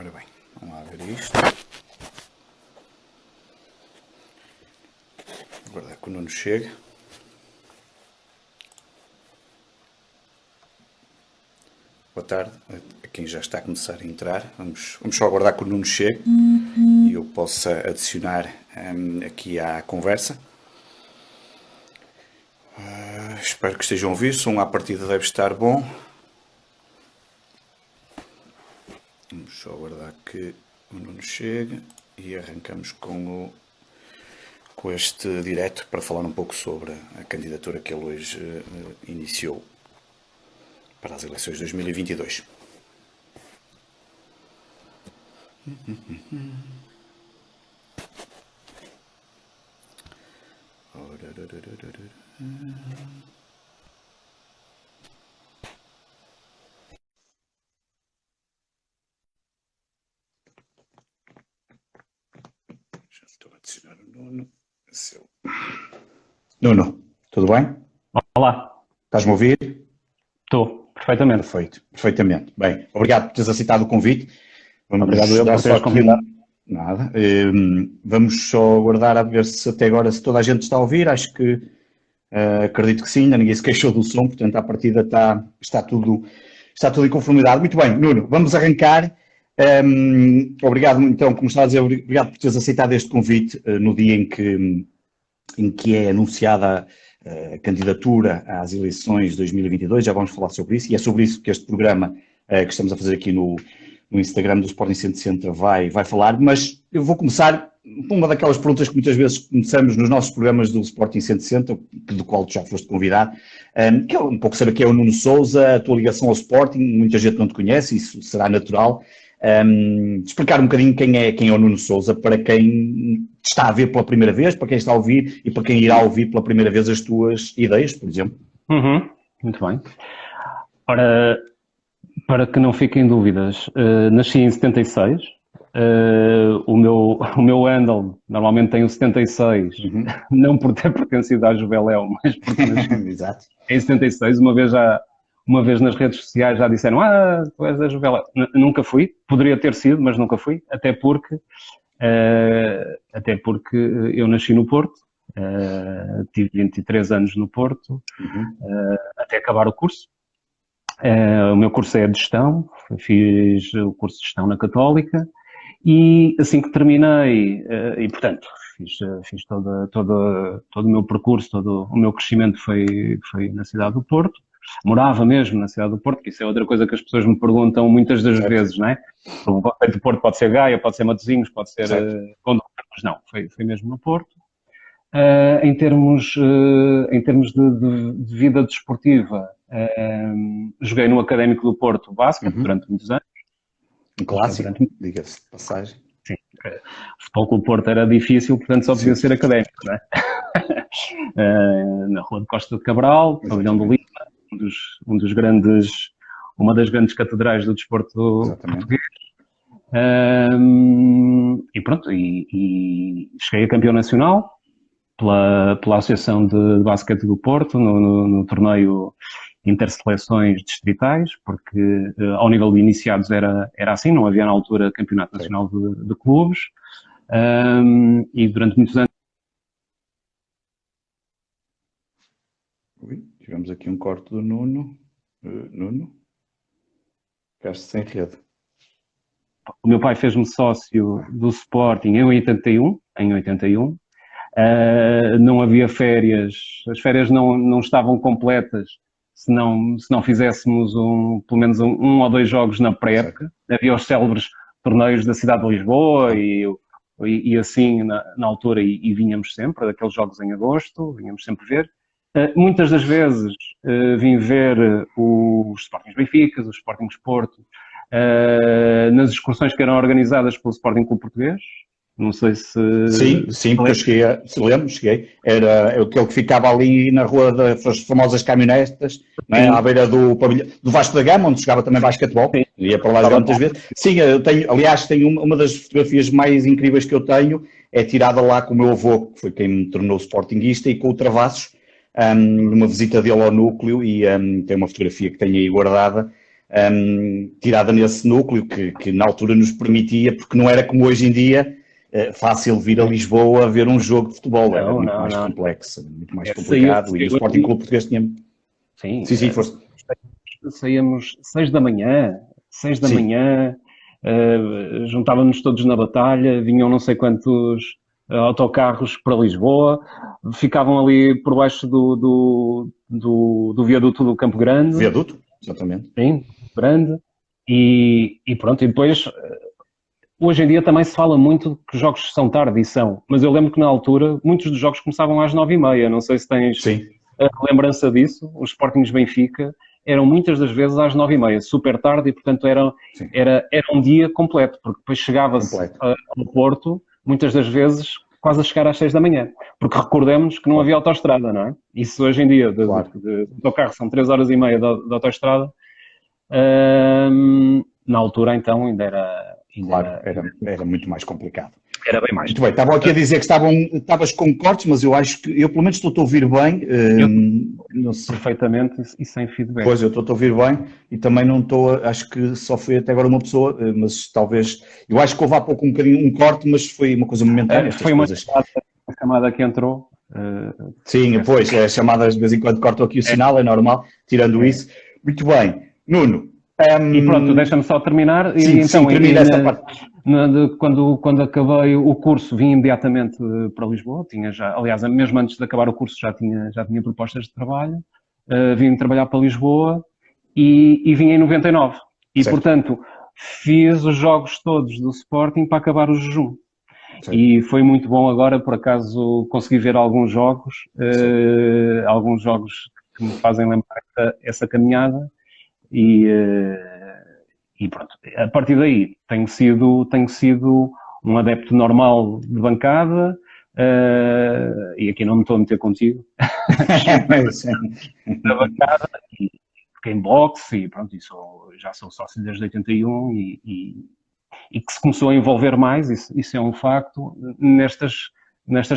Ora bem, vamos lá ver isto. Aguardar que o Nuno chegue. Boa tarde a quem já está a começar a entrar. Vamos só aguardar que o Nuno chegue e eu possa adicionar aqui à conversa. Espero que estejam a ouvir. O som à partida deve estar bom. Vamos só aguardar que o Nuno chegue e arrancamos com este direto para falar um pouco sobre a candidatura que ele hoje iniciou para as eleições de 2022. Já estou a adicionar o Nuno. Nuno, tudo bem? Olá. Estás-me a ouvir? Estou, perfeitamente. Perfeito, perfeitamente. Bem, obrigado por teres aceitado o convite. Obrigado eu por teres convidado. Nada. Vamos só aguardar a ver se até agora se toda a gente está a ouvir. Acho que acredito que sim, ainda ninguém se queixou do som, portanto, à partida está tudo em conformidade. Muito bem, Nuno, vamos arrancar. Obrigado, então, como estava a dizer, obrigado por teres aceitado este convite no dia em que é anunciada a candidatura às eleições de 2022, já vamos falar sobre isso, e é sobre isso que este programa que estamos a fazer aqui no Instagram do Sporting Center vai falar, mas eu vou começar com uma daquelas perguntas que muitas vezes começamos nos nossos programas do Sporting Center, do qual tu já foste convidado, que é um pouco saber quem é o Nuno Sousa, a tua ligação ao Sporting, muita gente não te conhece, isso será natural. Explicar um bocadinho quem é o Nuno Sousa para quem está a ver pela primeira vez, para quem está a ouvir e para quem irá ouvir pela primeira vez as tuas ideias, por exemplo. Muito bem. Ora, para que não fiquem dúvidas, nasci em 76, o meu handle normalmente tem o 76, não por ter pertencido à Juveléu, mas porque nasci Exato. em 76, uma vez nas redes sociais já disseram, tu és da Juveléu. Nunca fui, poderia ter sido, mas nunca fui, até porque eu nasci no Porto, tive 23 anos no Porto, até acabar o curso. O meu curso é de gestão, fiz o curso de gestão na Católica e assim que terminei, e portanto fiz todo o meu percurso, todo o meu crescimento foi na cidade do Porto. Morava mesmo na cidade do Porto, que isso é outra coisa que as pessoas me perguntam muitas das vezes, não é? O conceito do Porto pode ser Gaia, pode ser Matosinhos, pode ser Gondomar, mas não, foi mesmo no Porto. Em termos de vida desportiva, joguei no Académico do Porto basquete durante muitos anos. Um clássico, diga-se de passagem. Sim. O Futebol Clube Porto era difícil, portanto só podia ser académico, não é? Na Rua de Costa de Cabral, Pavilhão do Lima, uma das grandes catedrais do desporto português. E pronto, e cheguei a campeão nacional pela Associação de Basquete do Porto, no torneio interseleções distritais, porque ao nível de iniciados era assim, não havia na altura campeonato nacional de clubes, e durante muitos anos. Tivemos aqui um corte do Nuno. Nuno? Ficaste sem rede. O meu pai fez-me sócio do Sporting em 81. Não havia férias, as férias não estavam completas se não fizéssemos pelo menos um ou dois jogos na pré-época. Havia os célebres torneios da cidade de Lisboa e assim na altura e vinhamos sempre, daqueles jogos em agosto, vinhamos sempre ver. Muitas das vezes vim ver os Sportings Benficas, os Sportings Porto, nas excursões que eram organizadas pelo Sporting Clube Português. Não sei se... Sim, porque eu cheguei. Era aquele que ficava ali na rua das famosas caminhonetas, né, à beira do Vasco da Gama, onde jogava também basquetebol. Sim. Ia para lá muitas vezes. Sim, tenho uma das fotografias mais incríveis que eu tenho, é tirada lá com o meu avô, que foi quem me tornou sportinguista, e com o Travassos, numa visita dele ao núcleo, e tem uma fotografia que tenho aí guardada, tirada nesse núcleo que na altura nos permitia, porque não era como hoje em dia, fácil vir a Lisboa a ver um jogo de futebol, era muito mais complexo, muito mais complicado, e o Sporting Clube Português tinha... Sim, força. Saíamos 6 da manhã, juntávamos todos na batalha, vinham não sei quantos autocarros para Lisboa, ficavam ali por baixo do viaduto do Campo Grande. Viaduto, exatamente. Sim, grande. E pronto, e depois, hoje em dia também se fala muito que os jogos são tarde e são, mas eu lembro que na altura muitos dos jogos começavam às 9h30, não sei se tens a lembrança disso, os Sportings Benfica eram muitas das vezes às 9h30, super tarde, e portanto era um dia completo, porque depois chegava-se ao Porto, muitas das vezes quase a chegar às 6 da manhã, porque recordemos que não havia autoestrada, não é? Isso hoje em dia, de autocarro, são 3h30 de autoestrada, na altura então ainda era... Era muito mais complicado. Era bem mais. Muito bem, estavam aqui a dizer que estavas com cortes, mas eu acho que, eu pelo menos estou-te a ouvir bem. Não sei. Perfeitamente e sem feedback. Pois, eu estou-te a ouvir bem e também não estou, acho que só foi até agora uma pessoa, mas talvez, eu acho que houve há pouco um bocadinho um corte, mas foi uma coisa momentânea. Foi uma chamada que entrou. Sim, pois, as chamadas de vez em quando cortam aqui o sinal, é normal, tirando isso. Muito bem. Nuno. E pronto, deixa-me só terminar. Sim, então, termina esta parte. Quando acabei o curso, vim imediatamente para Lisboa. Aliás, mesmo antes de acabar o curso, já tinha propostas de trabalho. Vim trabalhar para Lisboa e vim em 99. E, portanto, fiz os jogos todos do Sporting para acabar o jejum. Sim. E foi muito bom agora, por acaso, consegui ver alguns jogos que me fazem lembrar essa caminhada. E pronto, a partir daí tenho sido um adepto normal de bancada, e aqui não me estou a meter contigo, da bancada, e fiquei em boxe, e pronto, já sou sócio desde 81 e que se começou a envolver mais, isso é um facto, nestas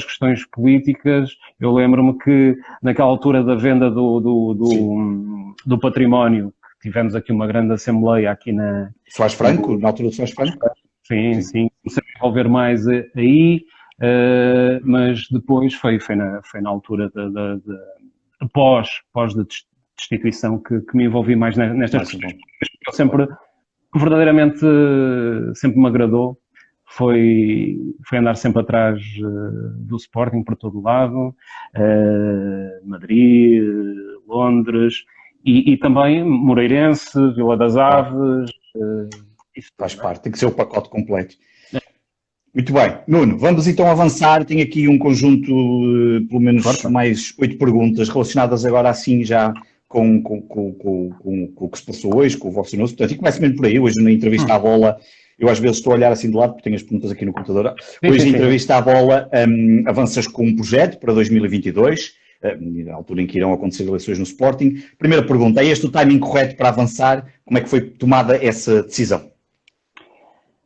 questões políticas. Eu lembro-me que naquela altura da venda do património, tivemos aqui uma grande assembleia aqui na... Soares Franco, na altura do Soares Franco? Sim. Comecei a envolver mais aí, mas depois foi na altura pós de destituição que me envolvi mais nestas questões. Verdadeiramente sempre me agradou foi andar sempre atrás do Sporting por todo o lado, Madrid, Londres... E também Moreirense, Vila das Aves... Isso faz parte, tem que ser o pacote completo. Muito bem. Nuno, vamos então avançar. Tenho aqui um conjunto, pelo menos mais 8 perguntas, relacionadas agora assim já com o que se passou hoje, com o vosso anúncio. Portanto, e começo mesmo por aí. Hoje na entrevista à bola, eu às vezes estou a olhar assim de lado, porque tenho as perguntas aqui no computador. Hoje na entrevista à bola, avanças com um projeto para 2022, na altura em que irão acontecer eleições no Sporting. Primeira pergunta, é este o timing correto para avançar? Como é que foi tomada essa decisão?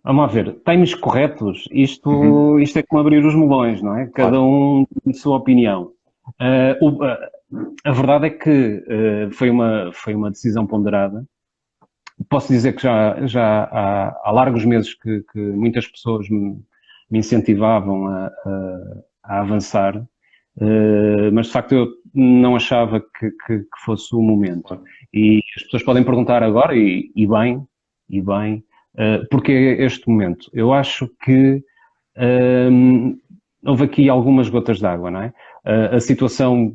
Vamos lá ver, timings corretos, isto é como abrir os melões, não é? Cada um tem a sua opinião. A verdade é que foi uma decisão ponderada. Posso dizer que já há largos meses que muitas pessoas me incentivavam a avançar. Mas de facto eu não achava que fosse o momento. E as pessoas podem perguntar agora, e bem, porque este momento? Eu acho que houve aqui algumas gotas de água, não é? A situação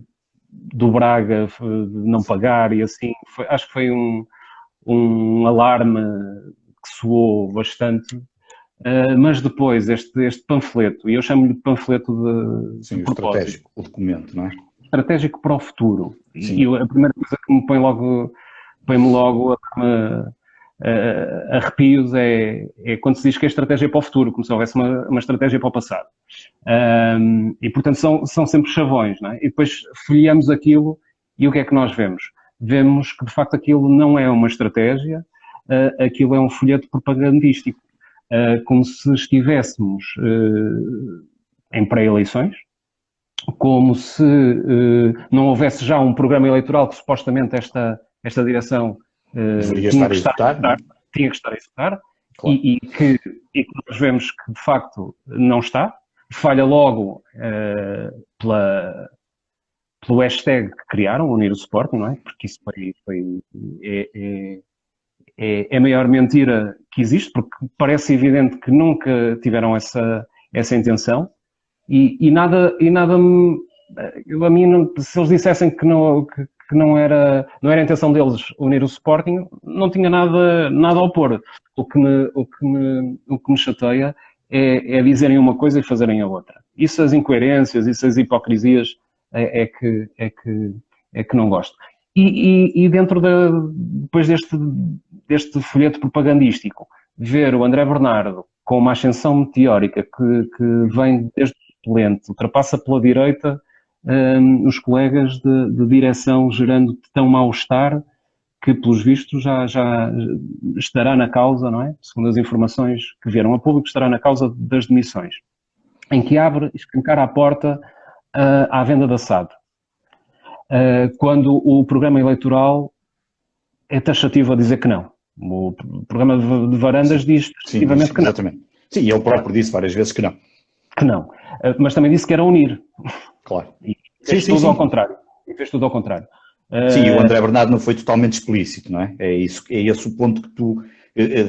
do Braga de não pagar e assim, acho que foi um alarme que soou bastante. Mas depois, este panfleto, e eu chamo-lhe de panfleto de estratégico, o documento, não é? Estratégico para o futuro. Sim. E a primeira coisa que me põe-me logo a arrepios é quando se diz que a estratégia é para o futuro, como se houvesse uma estratégia para o passado. E, portanto, são sempre chavões, não é? E depois folheamos aquilo e o que é que nós vemos? Vemos que, de facto, aquilo não é uma estratégia, aquilo é um folheto propagandístico. Como se estivéssemos em pré-eleições, como se não houvesse já um programa eleitoral que supostamente esta direção Deveria estar a executar, não é? Tinha que estar a executar, Claro. e que nós vemos que de facto não está, falha logo pelo hashtag que criaram, Unir o Sporting, não é? Porque isso é a maior mentira que existe, porque parece evidente que nunca tiveram essa intenção, e nada me... A mim, se eles dissessem que não era a intenção deles unir o Sporting, não tinha nada a opor. O que me chateia é dizerem uma coisa e fazerem a outra. Isso, as incoerências, isso, as hipocrisias, é que não gosto. E dentro depois deste folheto propagandístico, ver o André Bernardo com uma ascensão meteórica que vem desde o suplente, ultrapassa pela direita os colegas de direção, gerando tão mal-estar que, pelos vistos, já estará na causa, não é? Segundo as informações que vieram a público, estará na causa das demissões, em que abre, escancara a porta à venda da SAD. Quando o programa eleitoral é taxativo a dizer que não. O programa de Varandas diz efetivamente que não. Exatamente. Sim, ele próprio disse várias vezes que não. Que não. Mas também disse que era unir. Claro. E fez tudo ao contrário. Sim, o André Bernardo não foi totalmente explícito, não é? É esse o ponto que tu,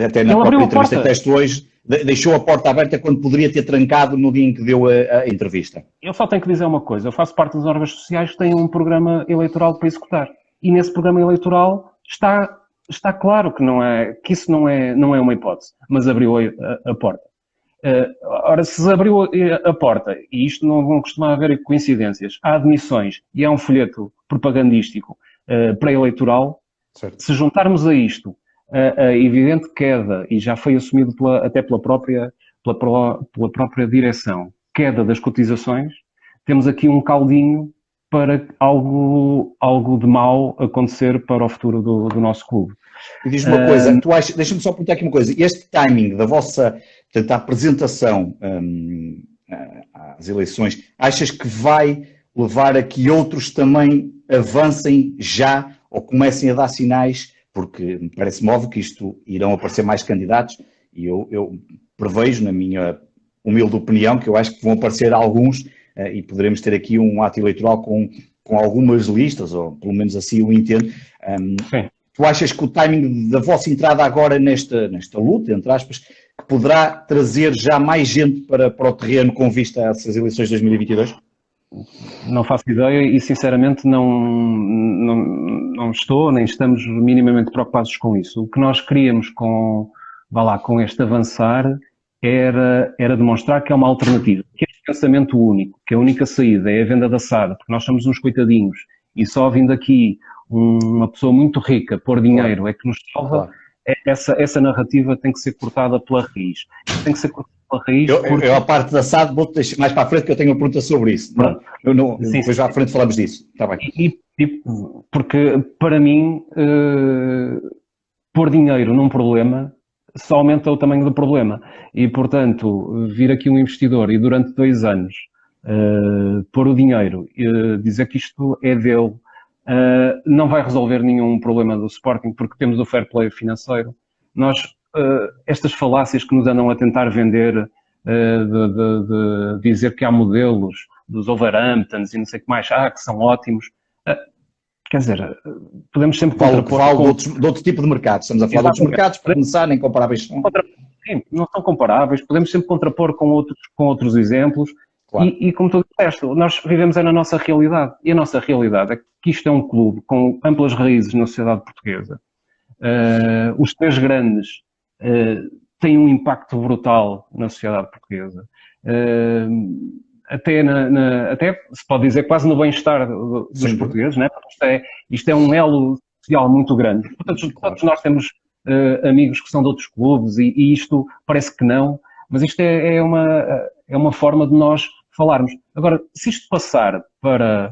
até na própria entrevista que deste hoje, deixou a porta aberta quando poderia ter trancado no dia em que deu a entrevista. Eu só tenho que dizer uma coisa. Eu faço parte das órgãos sociais que têm um programa eleitoral para executar. E nesse programa eleitoral está claro que isso não é uma hipótese, mas abriu a porta. Ora, se abriu a porta, e isto não vão costumar haver coincidências, há admissões e há um folheto propagandístico pré-eleitoral, se juntarmos a isto a evidente queda, e já foi assumido até pela própria direção, queda das cotizações, temos aqui um caldinho para algo de mau acontecer para o futuro do nosso clube. E diz-me uma coisa, deixa-me só perguntar aqui uma coisa, este timing da vossa, portanto, a apresentação às eleições, achas que vai levar a que outros também avancem já ou comecem a dar sinais, porque me parece-me óbvio que isto irão aparecer mais candidatos e eu prevejo, na minha humilde opinião, que eu acho que vão aparecer alguns e poderemos ter aqui um ato eleitoral com algumas listas, ou pelo menos assim eu entendo. Tu achas que o timing da vossa entrada agora nesta luta, entre aspas, que poderá trazer já mais gente para o terreno com vista a essas eleições de 2022? Não faço ideia e, sinceramente, não estou, nem estamos minimamente preocupados com isso. O que nós queríamos com este avançar era demonstrar que é uma alternativa, que é um pensamento único, que a única saída é a venda da SAD, porque nós somos uns coitadinhos e só vindo aqui uma pessoa muito rica pôr dinheiro é que nos salva. Essa narrativa tem que ser cortada pela raiz. Tem que ser cortada pela raiz. Eu a parte da SAD vou deixar mais para a frente que eu tenho uma pergunta sobre isso. Depois à frente falamos disso. Está bem. Porque para mim pôr dinheiro num problema só aumenta o tamanho do problema. E, portanto, vir aqui um investidor e durante 2 anos pôr o dinheiro e dizer que isto é dele, não vai resolver nenhum problema do Sporting, porque temos o fair play financeiro. Estas falácias que nos andam a tentar vender, de dizer que há modelos dos Wolverhamptons e não sei o que mais, que são ótimos, quer dizer, podemos sempre contrapor de outro tipo de mercado. Estamos a falar de outros mercados, para começar, nem comparáveis são. Sim, não são comparáveis, podemos sempre contrapor com outros exemplos. Claro. E como tu disseste, nós vivemos na nossa realidade. E a nossa realidade é que isto é um clube com amplas raízes na sociedade portuguesa. Os 3 grandes têm um impacto brutal na sociedade portuguesa. Até se pode dizer quase no bem-estar dos portugueses, né? Porque isto é um elo social muito grande. Portanto, todos nós temos amigos que são de outros clubes e isto parece que não, mas isto é uma forma de nós falarmos. Agora, se isto passar para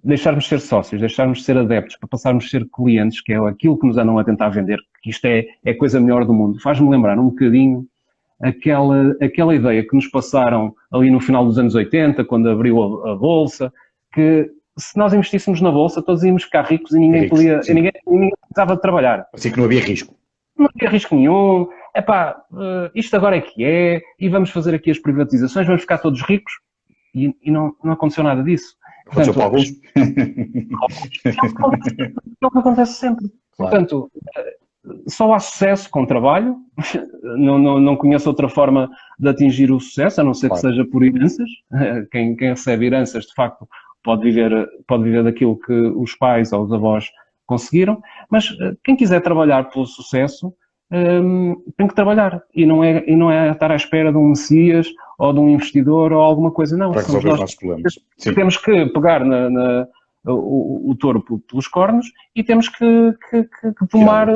deixarmos de ser sócios, deixarmos de ser adeptos, para passarmos a ser clientes, que é aquilo que nos andam a tentar vender, que isto é a coisa melhor do mundo, faz-me lembrar um bocadinho aquela ideia que nos passaram ali no final dos anos 80, quando abriu a Bolsa, que se nós investíssemos na Bolsa, todos íamos ficar ricos e ninguém precisava de trabalhar. Assim que não havia risco. Não havia risco nenhum. Isto agora é que é, e vamos fazer aqui as privatizações, vamos ficar todos ricos. E não aconteceu nada disso. Aconteceu para alguns. Não acontece sempre. Claro. Portanto, só há sucesso com trabalho. Não conheço outra forma de atingir o sucesso, a não ser que seja por heranças. Quem recebe heranças, de facto, pode viver daquilo que os pais ou os avós conseguiram. Mas quem quiser trabalhar pelo sucesso, tem que trabalhar. E não é estar à espera de um Messias ou de um investidor ou alguma coisa, não. Para resolver os nossos problemas. Sim. Temos que pegar o touro pelos cornos e temos que tomar,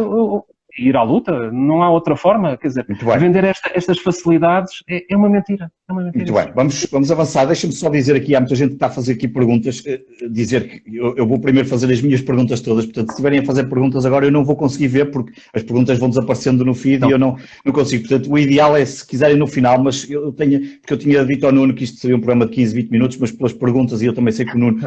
ir à luta. Não há outra forma. Quer dizer, vender estas facilidades é uma mentira. Muito bem. Vamos avançar. Deixa-me só dizer aqui, há muita gente que está a fazer aqui perguntas, dizer que eu vou primeiro fazer as minhas perguntas todas, portanto, se estiverem a fazer perguntas agora, eu não vou conseguir ver, porque as perguntas vão desaparecendo no feed e eu não consigo. Portanto, o ideal é, se quiserem no final, mas porque eu tinha dito ao Nuno que isto seria um programa de 15, 20 minutos, mas pelas perguntas, e eu também sei que o Nuno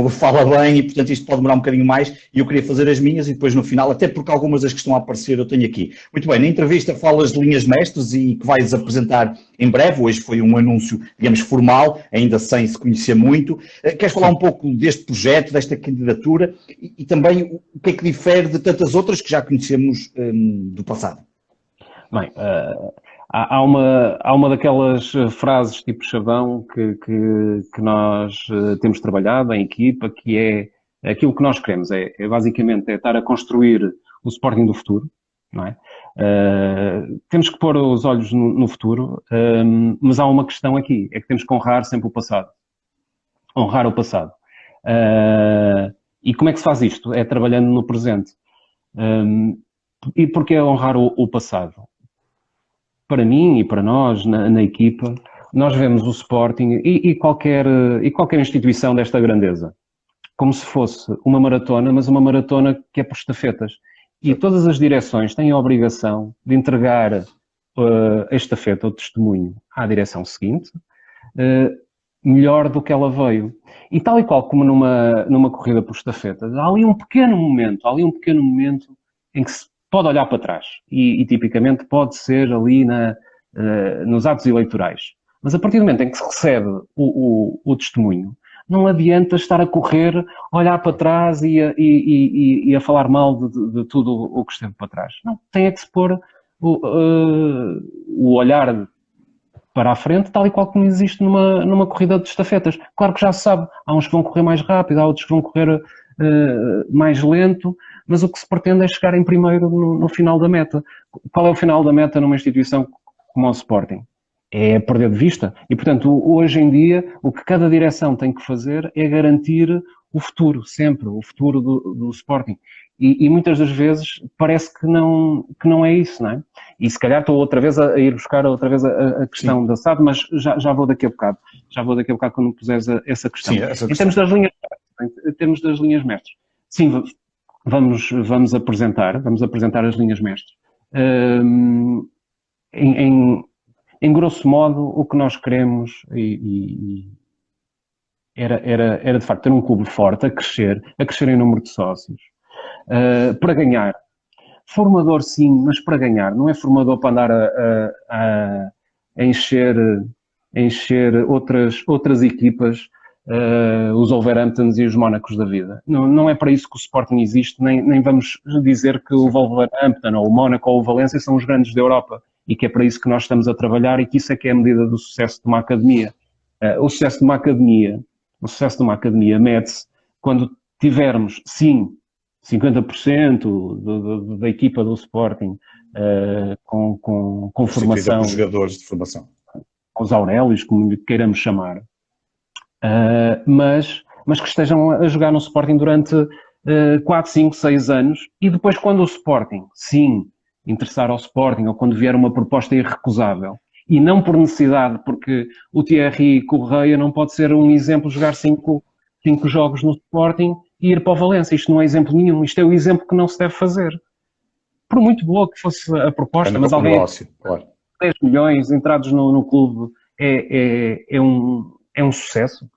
fala bem, e portanto isto pode demorar um bocadinho mais, e eu queria fazer as minhas, e depois no final, até porque algumas das que estão a aparecer eu tenho aqui. Muito bem, na entrevista falas de linhas mestres e que vais apresentar em breve. Hoje foi um anúncio, digamos, formal, ainda sem se conhecer muito. Queres falar um pouco deste projeto, desta candidatura e também o que é que difere de tantas outras que já conhecemos do passado? Bem, há uma daquelas frases tipo chavão que nós temos trabalhado em equipa, que é aquilo que nós queremos, basicamente estar a construir o Sporting do futuro, não é? Temos que pôr os olhos no futuro, mas há uma questão aqui, é que temos que honrar sempre o passado. Honrar o passado. E como é que se faz isto? É trabalhando no presente. E porquê honrar o passado? Para mim e para nós, na equipa, nós vemos o Sporting e qualquer instituição desta grandeza como se fosse uma maratona, mas uma maratona que é por estafetas. E todas as direções têm a obrigação de entregar a estafeta, o testemunho, à direção seguinte, melhor do que ela veio. E tal e qual como numa corrida por estafetas, há ali um pequeno momento em que se pode olhar para trás. E tipicamente pode ser ali nos atos eleitorais. Mas a partir do momento em que se recebe o testemunho, não adianta estar a correr, olhar para trás e a falar mal de tudo o que esteve para trás. Não, tem que se pôr o olhar para a frente, tal e qual como existe numa corrida de estafetas. Claro que já se sabe, há uns que vão correr mais rápido, há outros que vão correr mais lento, mas o que se pretende é chegar em primeiro no final da meta. Qual é o final da meta numa instituição como o Sporting? É perder de vista. E, portanto, hoje em dia, o que cada direção tem que fazer é garantir o futuro, sempre, o futuro do Sporting. E muitas das vezes parece que não é isso, não é? E se calhar estou outra vez a ir buscar outra vez a questão da SAD, mas já vou daqui a bocado. Já vou daqui a bocado quando me puseres essa questão. Sim, essa questão. Em termos das linhas mestres. Sim, vamos apresentar as linhas mestres. Em grosso modo, o que nós queremos era de facto ter um clube forte, a crescer em número de sócios, para ganhar. Formador sim, mas para ganhar. Não é formador para andar a encher outras equipas, os Wolverhamptons e os Mónacos da vida. Não é para isso que o Sporting existe, nem vamos dizer que o Wolverhampton ou o Mónaco ou o Valência são os grandes da Europa. E que é para isso que nós estamos a trabalhar e que isso é que é a medida do sucesso de uma academia. O sucesso de uma academia mede-se quando tivermos, sim, 50% da equipa do Sporting com formação. Os jogadores de formação. Os Aurélios, como queiramos chamar. Mas que estejam a jogar no Sporting durante 4, 5, 6 anos e depois quando o Sporting, sim, interessar ao Sporting ou quando vier uma proposta irrecusável e não por necessidade, porque o Thierry Correia não pode ser um exemplo de jogar 5 jogos no Sporting e ir para o Valência. Isto não é exemplo nenhum, isto é o exemplo que não se deve fazer. Por muito boa que fosse a proposta, mas alguém claro. 10 milhões entrados no clube é um sucesso.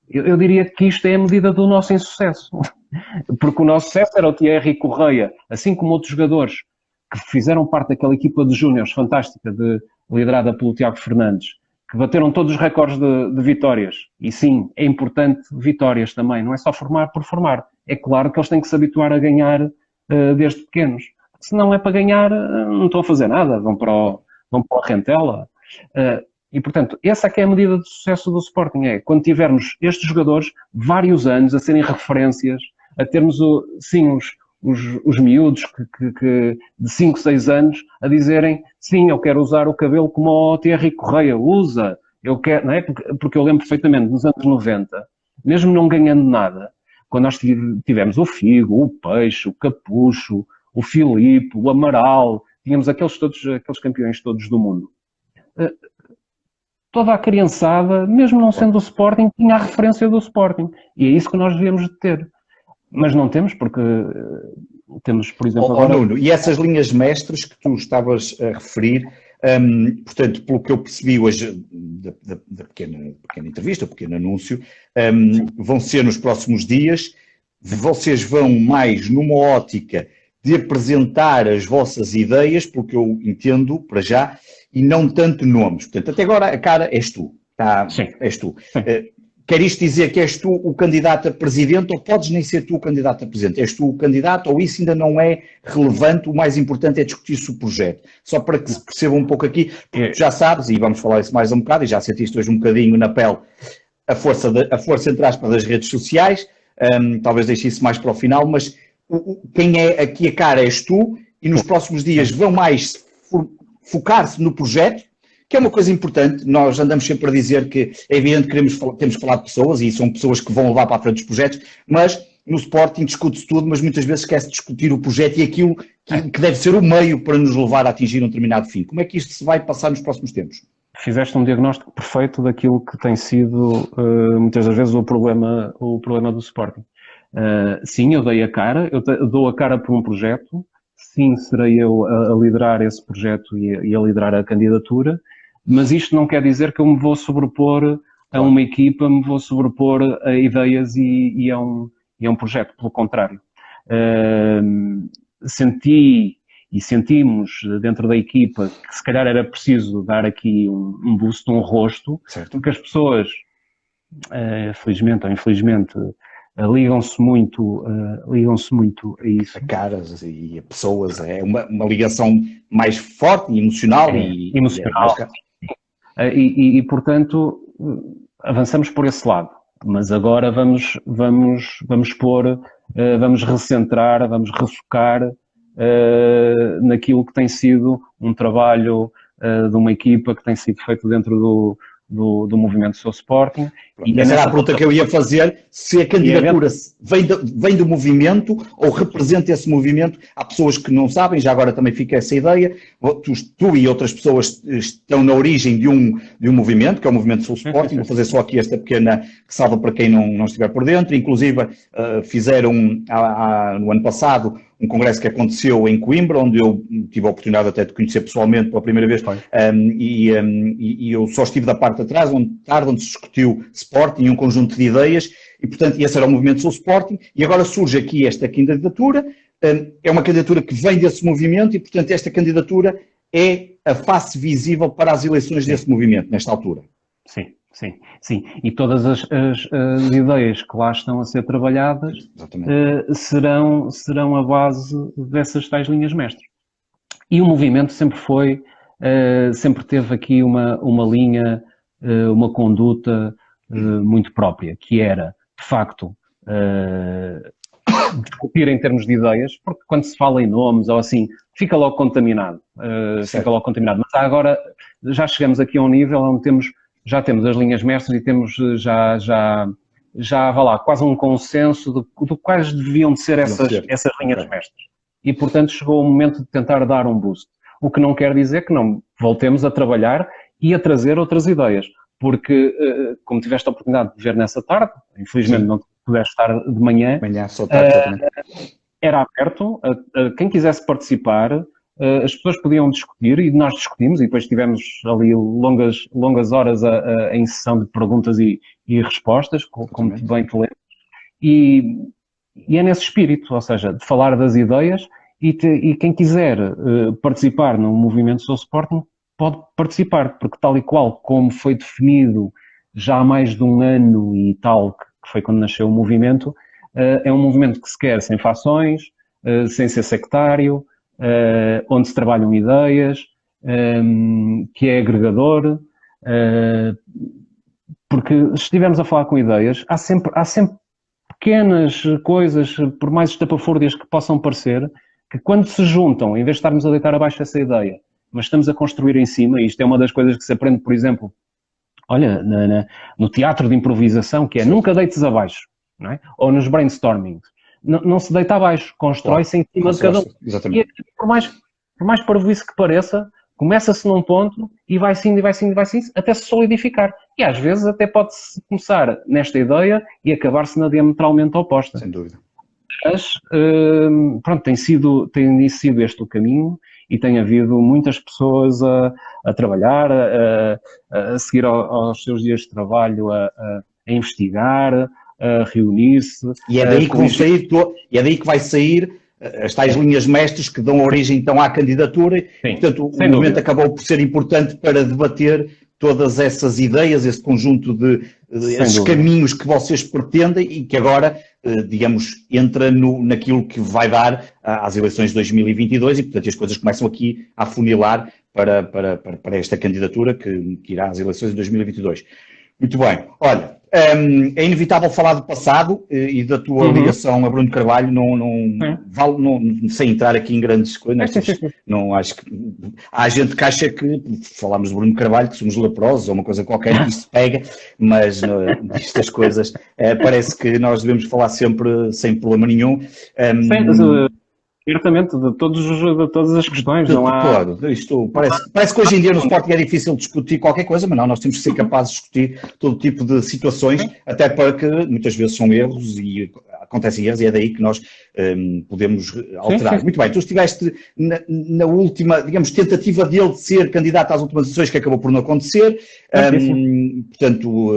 Eu diria que isto é a medida do nosso insucesso. Porque o nosso sucesso era o Thierry Correia, assim como outros jogadores que fizeram parte daquela equipa de júniores fantástica, liderada pelo Tiago Fernandes, que bateram todos os recordes de vitórias. E sim, é importante vitórias também, não é só formar por formar. É claro que eles têm que se habituar a ganhar desde pequenos. Se não é para ganhar, não estão a fazer nada, vão para a rentela. E, portanto, essa é que é a medida de sucesso do Sporting, é quando tivermos estes jogadores vários anos a serem referências, a termos, sim, os miúdos que de 5, 6 anos a dizerem, sim, eu quero usar o cabelo como o Thierry Correia usa, eu quero, não é? Porque eu lembro perfeitamente, nos anos 90, mesmo não ganhando nada, quando nós tivemos o Figo, o Peixe, o Capucho, o Filipe, o Amaral, tínhamos aqueles campeões todos do mundo. Toda a criançada, mesmo não sendo do Sporting, tinha a referência do Sporting. E é isso que nós devíamos de ter. Mas não temos, porque temos, por exemplo... agora... Nuno, e essas linhas mestras que tu estavas a referir, portanto, pelo que eu percebi hoje da pequena entrevista, o pequeno anúncio, vão ser nos próximos dias, vocês vão mais numa ótica de apresentar as vossas ideias, pelo que eu entendo, para já, e não tanto nomes. Portanto, até agora a cara és tu. Tá? Sim. És tu. Quer isto dizer que és tu o candidato a presidente ou podes nem ser tu o candidato a presidente? És tu o candidato ou isso ainda não é relevante? O mais importante é discutir-se o projeto. Só para que se perceba um pouco aqui, porque já sabes, e vamos falar isso mais um bocado, e já sentiste hoje um bocadinho na pele a força entre aspas das redes sociais, talvez deixe isso mais para o final, mas quem é aqui a cara és tu e nos próximos dias vão mais focar-se no projeto, que é uma coisa importante. Nós andamos sempre a dizer que é evidente que temos que falar de pessoas e são pessoas que vão levar para a frente os projetos, mas no Sporting discute-se tudo, mas muitas vezes esquece de discutir o projeto e aquilo que deve ser o meio para nos levar a atingir um determinado fim. Como é que isto se vai passar nos próximos tempos? Fizeste um diagnóstico perfeito daquilo que tem sido muitas das vezes o problema do Sporting. Sim, eu dei a cara, eu dou a cara por um projeto, sim, serei eu a liderar esse projeto e a liderar a candidatura, mas isto não quer dizer que eu me vou sobrepor a uma equipa, me vou sobrepor a ideias e a um projeto, pelo contrário. Sentimos dentro da equipa que se calhar era preciso dar aqui um boost, um rosto, certo, porque as pessoas, felizmente ou infelizmente, ligam-se muito a isso. A caras e a pessoas, é uma ligação mais forte e emocional. E, portanto, avançamos por esse lado. Mas agora vamos recentrar, vamos refocar naquilo que tem sido um trabalho de uma equipa que tem sido feito dentro do movimento Sou Sporting. E essa era a pergunta que eu ia fazer, se a candidatura vem do movimento ou representa esse movimento. Há pessoas que não sabem, já agora também fica essa ideia, tu e outras pessoas estão na origem de um movimento, que é o movimento Sou Sporting. Vou fazer só aqui esta pequena ressalva para quem não estiver por dentro. Inclusive fizeram no ano passado um congresso que aconteceu em Coimbra, onde eu tive a oportunidade até de conhecer pessoalmente pela primeira vez, e eu só estive da parte de trás, onde se discutiu Sporting e um conjunto de ideias, e portanto esse era o movimento Sou Sporting, e agora surge aqui esta candidatura, é uma candidatura que vem desse movimento, e portanto esta candidatura é a face visível para as eleições desse movimento, nesta altura. Sim. E todas as ideias que lá estão a ser trabalhadas serão a base dessas tais linhas mestras. E o movimento sempre teve aqui uma linha, uma conduta muito própria, que era, de facto, discutir em termos de ideias, porque quando se fala em nomes ou assim, fica logo contaminado. Mas agora já chegamos aqui a um nível onde já temos as linhas mestras e temos vá lá, quase um consenso de quais deviam de ser essas linhas mestras. E, portanto, chegou o momento de tentar dar um boost. O que não quer dizer que não voltemos a trabalhar e a trazer outras ideias. Porque, como tiveste a oportunidade de ver nessa tarde, infelizmente não pudeste estar de manhã, só tarde, era aberto a quem quisesse participar, as pessoas podiam discutir e nós discutimos e depois tivemos ali longas horas em sessão de perguntas e respostas, como bem te lembro. E é nesse espírito, ou seja, de falar das ideias e quem quiser participar no movimento Sou Sporting pode participar, porque tal e qual como foi definido já há mais de um ano e tal, que foi quando nasceu o movimento, é um movimento que se quer sem fações, sem ser sectário, onde se trabalham ideias, que é agregador, porque se estivermos a falar com ideias, há sempre pequenas coisas, por mais estapafúrdias que possam parecer, que quando se juntam, em vez de estarmos a deitar abaixo essa ideia, mas estamos a construir em cima, e isto é uma das coisas que se aprende, por exemplo, olha, no teatro de improvisação, que é nunca deites abaixo, não é? Ou nos brainstormings. Não se deita abaixo, constrói-se em cima de cada um. Exatamente. E por mais parvoíce que pareça, começa-se num ponto e vai-se indo, até se solidificar. E às vezes até pode-se começar nesta ideia e acabar-se na diametralmente oposta. Sem dúvida. Mas, pronto, tem sido este o caminho e tem havido muitas pessoas a trabalhar, a seguir aos seus dias de trabalho, a investigar, a reunir-se. E é daí que vão sair, e é daí que vai sair as tais linhas mestres que dão origem então à candidatura. Sim, e, portanto, o momento acabou por ser importante para debater todas essas ideias, esse conjunto de esses caminhos que vocês pretendem e que agora, digamos, entra naquilo que vai dar às eleições de 2022 e, portanto, as coisas começam aqui a afunilar para esta candidatura que irá às eleições de 2022. Muito bem. Olha, é inevitável falar do passado e da tua ligação a Bruno Carvalho, sem entrar aqui em grandes coisas. Não acho que há gente que acha que falamos de Bruno Carvalho, que somos leprosos ou uma coisa qualquer que isso pega, mas estas coisas parece que nós devemos falar sempre sem problema nenhum. Certamente, de todas as questões, não há... Claro, isto parece que hoje em dia no Sporting é difícil discutir qualquer coisa, mas não, nós temos que ser capazes de discutir todo tipo de situações, até porque muitas vezes são erros e acontecem erros e é daí que nós podemos alterar. Sim. Muito bem, tu estiveste na última, digamos, tentativa dele de ser candidato às últimas eleições que acabou por não acontecer, portanto,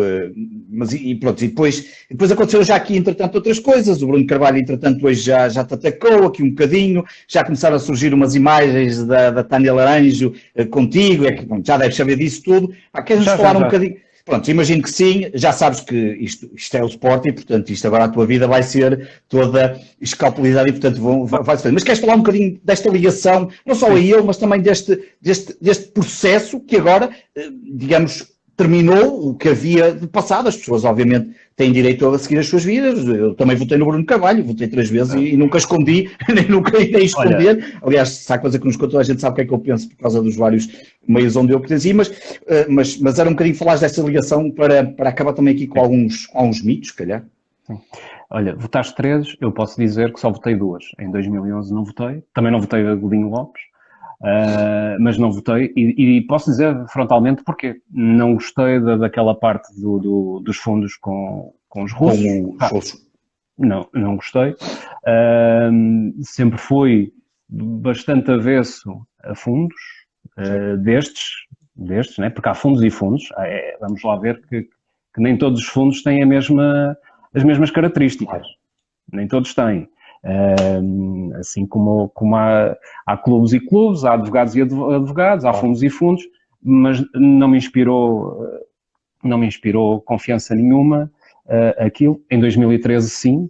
mas e pronto, e depois aconteceram já aqui, entretanto, outras coisas, o Bruno Carvalho, entretanto, hoje já te atacou aqui um bocadinho, já começaram a surgir umas imagens da Tânia Laranjo contigo, já deves saber disso tudo. Queres-nos falar um bocadinho? Pronto, imagino que sim, já sabes que isto é o Sporting, portanto, isto agora a tua vida vai ser toda escalpelizada e, portanto, vai-se fazer. Mas queres falar um bocadinho desta ligação, não só a ele, mas também deste processo que agora, digamos, terminou o que havia de passado. As pessoas, obviamente, têm direito a seguir as suas vidas. Eu também votei no Bruno Carvalho, votei 3 vezes e nunca escondi, nem nunca irei esconder. Olha, aliás, se há coisa que nos contou, a gente sabe o que é que eu penso por causa dos vários meios onde eu pertenci, mas era um bocadinho falar dessa ligação para acabar também aqui com alguns mitos, se calhar. Sim. Olha, votaste 3, eu posso dizer que só votei 2. Em 2011 não votei, também não votei a Godinho Lopes. Mas não votei e posso dizer frontalmente porque não gostei daquela parte dos fundos com os russos. Não gostei. Sempre fui bastante avesso a fundos destes, né? Porque há fundos e fundos. Vamos lá ver que nem todos os fundos têm as mesmas características. Nem todos têm. Assim como há clubes e clubes, há advogados e advogados, há fundos e fundos, mas não me inspirou confiança nenhuma aquilo. Em 2013 sim,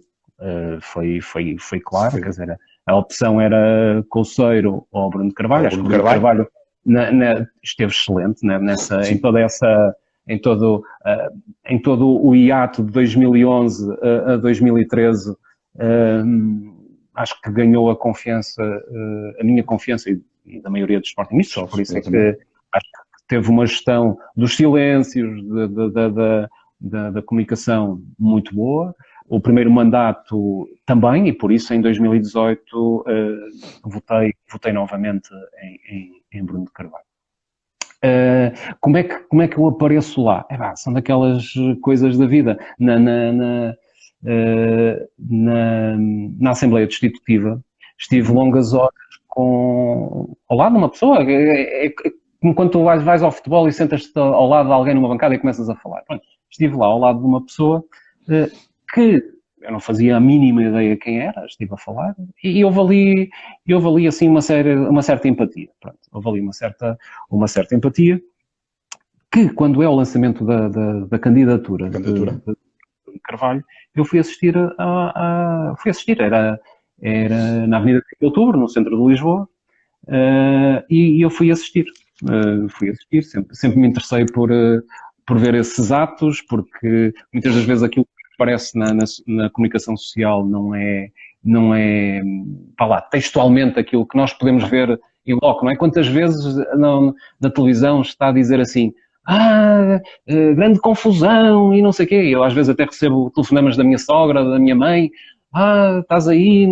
foi claro, quer dizer, a opção era Couceiro ou Bruno Carvalho. Acho que Bruno Carvalho esteve excelente, né, em todo o hiato de 2011 a 2013. Acho que ganhou a minha confiança e da maioria dos sportingistas, por isso é que acho que teve uma gestão dos silêncios, da comunicação muito boa. O primeiro mandato também, e por isso em 2018 votei novamente em Bruno de Carvalho. Como é que eu apareço lá? São daquelas coisas da vida. Na Assembleia Destitutiva estive longas horas ao lado de uma pessoa. É como quando tu vais ao futebol e sentas-te ao lado de alguém numa bancada e começas a falar. Pronto, estive lá ao lado de uma pessoa que eu não fazia a mínima ideia quem era, estive a falar, e houve ali assim uma certa empatia. Pronto, houve ali uma certa empatia, que quando é o lançamento da candidatura de Carvalho, eu fui assistir era na Avenida 5 de Outubro, no centro de Lisboa, e eu fui assistir, sempre me interessei por ver esses atos, porque muitas das vezes aquilo que aparece na comunicação social não é vá lá, textualmente aquilo que nós podemos ver em loco, não é? Quantas vezes na televisão está a dizer assim, grande confusão e não sei o quê, eu às vezes até recebo telefonemas da minha sogra, da minha mãe, estás aí,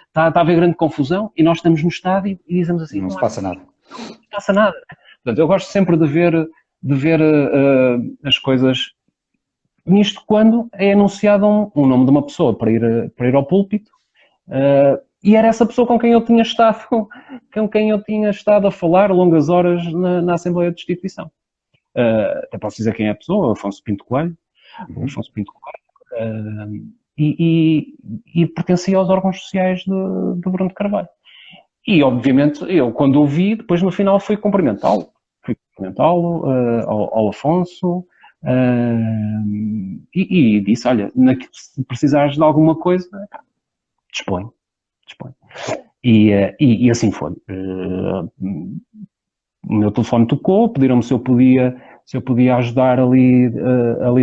está a haver grande confusão, e nós estamos no estádio e dizemos assim, não se passa nada. Não se passa nada. Portanto, eu gosto sempre de ver as coisas nisto quando é anunciado um nome de uma pessoa para ir ao púlpito, e era essa pessoa com quem eu tinha estado a falar longas horas na Assembleia de Instituição. Até posso dizer quem é a pessoa, Afonso Pinto Coelho. E pertencia aos órgãos sociais de Bruno de Carvalho. E, obviamente, eu, quando o vi, depois no final fui cumprimentá-lo. Ao Afonso, e disse, olha, se precisares de alguma coisa, dispõe. E assim foi. O meu telefone tocou, pediram-me se eu podia ajudar ali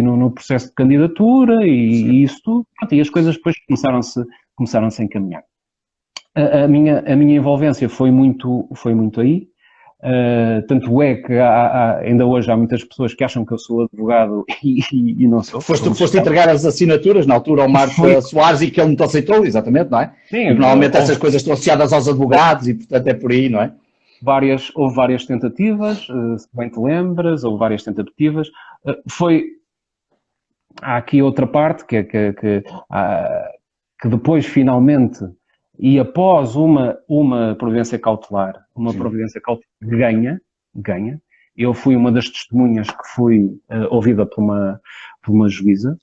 no processo de candidatura e isso tudo. E as coisas depois começaram-se a encaminhar. A minha envolvência foi muito aí. Tanto é que ainda hoje há muitas pessoas que acham que eu sou advogado e não sou. Foste entregar as assinaturas na altura ao Marta Soares e que ele não te aceitou, exatamente, não é? Sim, normalmente essas coisas estão associadas aos advogados e portanto é por aí, não é? Houve várias tentativas, se bem te lembras, houve várias tentativas. Há aqui outra parte que depois finalmente, e após uma providência cautelar, ganha, eu fui uma das testemunhas que fui ouvida por uma juíza,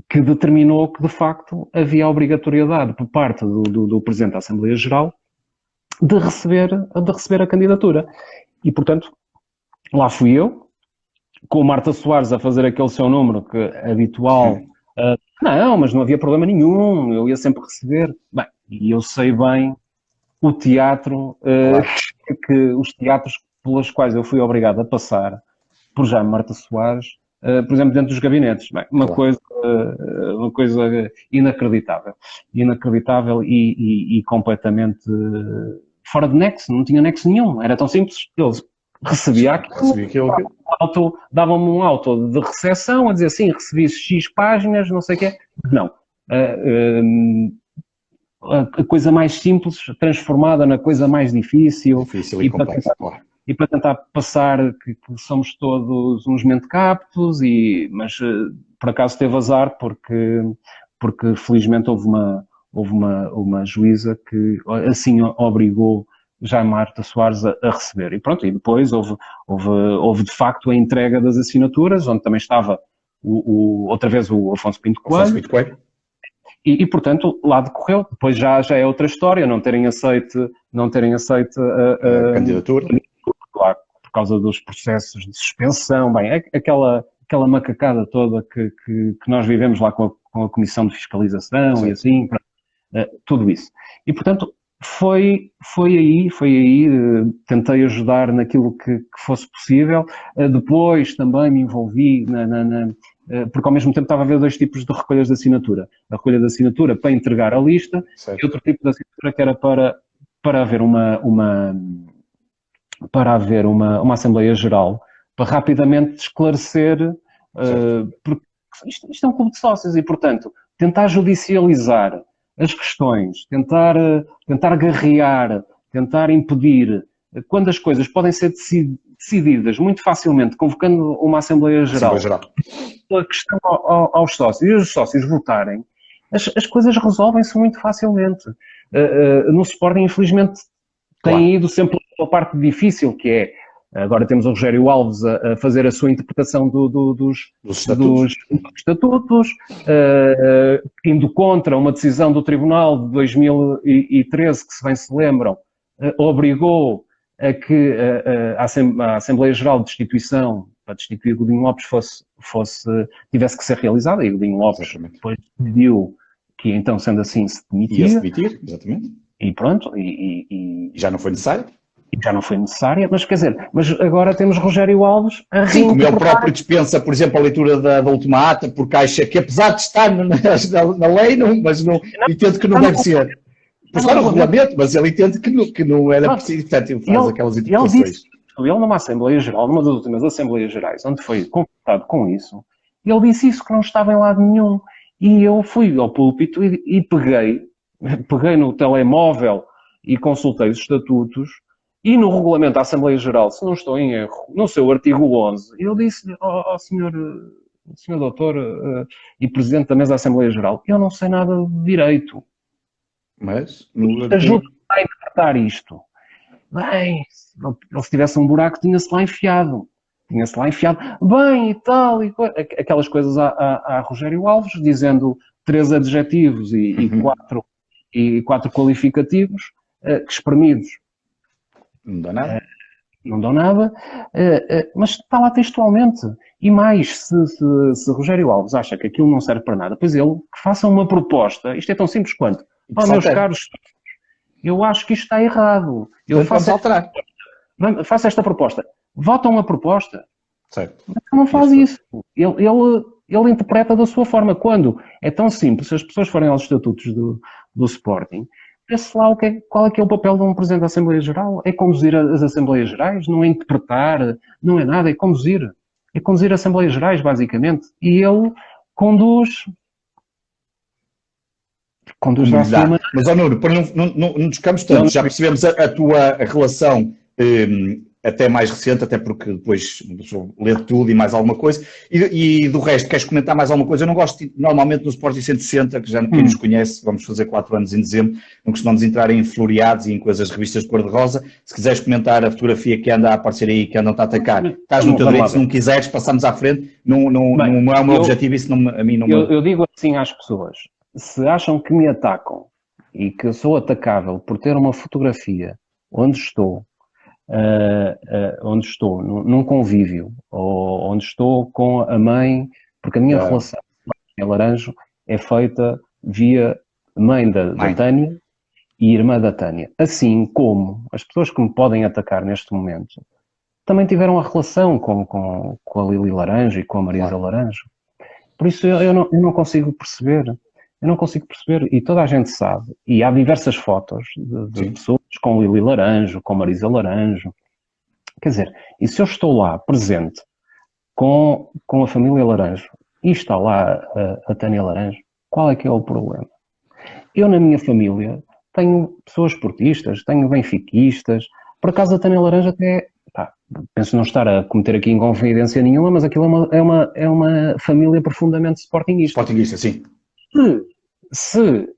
que determinou que de facto havia obrigatoriedade por parte do Presidente da Assembleia Geral de receber a candidatura. E, portanto, lá fui eu, com o Marta Soares a fazer aquele seu número que é habitual. Não, mas não havia problema nenhum, eu ia sempre receber. Bem, e eu sei bem o teatro, os teatros pelos quais eu fui obrigado a passar por Jaime Marta Soares, por exemplo, dentro dos gabinetes. Bem, uma coisa inacreditável e completamente fora de nexo, não tinha nexo nenhum, era tão simples. Eles recebiam aquilo, davam-me um auto de recepção a dizer assim, recebi X páginas, não sei o quê. Não. A coisa mais simples transformada na coisa mais difícil e complexa, e para tentar passar que somos todos uns mentecaptos, mas por acaso teve azar porque felizmente houve uma juíza que assim obrigou Jaime Marta Soares a receber. E pronto, e depois houve de facto a entrega das assinaturas, onde também estava outra vez o Afonso Pinto Coelho. E portanto, lá decorreu. Depois já é outra história, não terem aceito a candidatura. Claro, por causa dos processos de suspensão, bem, aquela macacada toda que nós vivemos lá com a Comissão de Fiscalização. Sim. E assim, tudo isso. E portanto, foi aí, tentei ajudar naquilo que fosse possível. Depois também me envolvi porque ao mesmo tempo estava a haver dois tipos de recolhas de assinatura. A recolha de assinatura para entregar a lista, certo, e outro tipo de assinatura que era para haver uma Assembleia Geral, para rapidamente esclarecer, porque isto é um clube de sócios e, portanto, tentar judicializar as questões, tentar guerrear, tentar impedir, quando as coisas podem ser decididas muito facilmente, convocando uma Assembleia Geral. A questão aos sócios, e os sócios votarem, as coisas resolvem-se muito facilmente. No Sporting, infelizmente, Claro. tem ido sempre pela parte difícil, que é, agora temos o Rogério Alves a fazer a sua interpretação dos estatutos, indo contra uma decisão do Tribunal de 2013, que se bem se lembram, obrigou a que a Assembleia Geral de Destituição, para destituir Godinho Lopes, tivesse que ser realizada, e Godinho Lopes depois decidiu que, então, sendo assim, se demitia. Ia-se demitir, exatamente. E pronto. E já não foi necessário. E já não foi necessária, mas quer dizer, mas agora temos Rogério Alves a Sim, como ele próprio dispensa, por exemplo, a leitura da última ata, porque acha que, apesar de estar na lei, entende que não deve ser. Está no regulamento, mas ele entende que não era preciso, portanto, ele faz aquelas interpretações. Ele numa Assembleia Geral, numa das últimas Assembleias Gerais, onde foi confrontado com isso, ele disse isso, que não estava em lado nenhum. E eu fui ao púlpito e peguei no telemóvel e consultei os estatutos, e no regulamento da Assembleia Geral, se não estou em erro, no seu artigo 11, eu disse-lhe, senhor doutor e presidente da mesa da Assembleia Geral, eu não sei nada de direito. Mas ajude-me a interpretar isto. Bem, se tivesse um buraco, tinha-se lá enfiado. Bem, e tal, e aquelas coisas a Rogério Alves, dizendo 3 adjetivos e 4 qualificativos, que espremidos. Não dá nada. Não dão nada, mas está lá textualmente. E mais, se Rogério Alves acha que aquilo não serve para nada, pois ele que faça uma proposta, isto é tão simples quanto, meus caros, eu acho que isto está errado. Faço esta proposta. Votam uma proposta. Certo. Mas não faz isso. Ele interpreta da sua forma. Quando é tão simples, se as pessoas forem aos estatutos do Sporting, vê-se lá qual é que é o papel de um Presidente da Assembleia Geral. É conduzir as Assembleias Gerais, não é interpretar, não é nada, é conduzir. É conduzir as Assembleias Gerais, basicamente. E ele conduz da sua maneira. Mas, Nuno, para não nos campos tanto, já percebemos a tua relação até mais recente, até porque depois lê tudo e mais alguma coisa, e do resto, queres comentar mais alguma coisa? Eu não gosto, normalmente no Sporting 160, que já quem nos conhece, vamos fazer 4 anos em dezembro, não costumamos entrar em floreados e em coisas, revistas de cor-de-rosa. Se quiseres comentar a fotografia que anda a aparecer aí, que andam a atacar, estás no teu direito. Se não quiseres, passamos à frente, não é o meu objetivo, isso a mim não... Eu digo assim às pessoas, se acham que me atacam e que sou atacável por ter uma fotografia onde estou num convívio, ou onde estou com a mãe, porque a minha relação com a Laranjo é feita via mãe da Tânia e irmã da Tânia. Assim como as pessoas que me podem atacar neste momento também tiveram a relação com a Lili Laranjo e com a Marisa Laranjo. Por isso eu não consigo perceber. Eu não consigo perceber, e toda a gente sabe, e há diversas fotos de pessoas com Lili Laranjo, com Marisa Laranjo. Quer dizer, e se eu estou lá presente com a família Laranjo e está lá a Tânia Laranjo, qual é que é o problema? Eu, na minha família, tenho pessoas esportistas, tenho benfiquistas. Por acaso a Tânia Laranjo até, penso não estar a cometer aqui inconfidência nenhuma, mas aquilo é uma família profundamente sportinguista. Sportinguista, sim. Se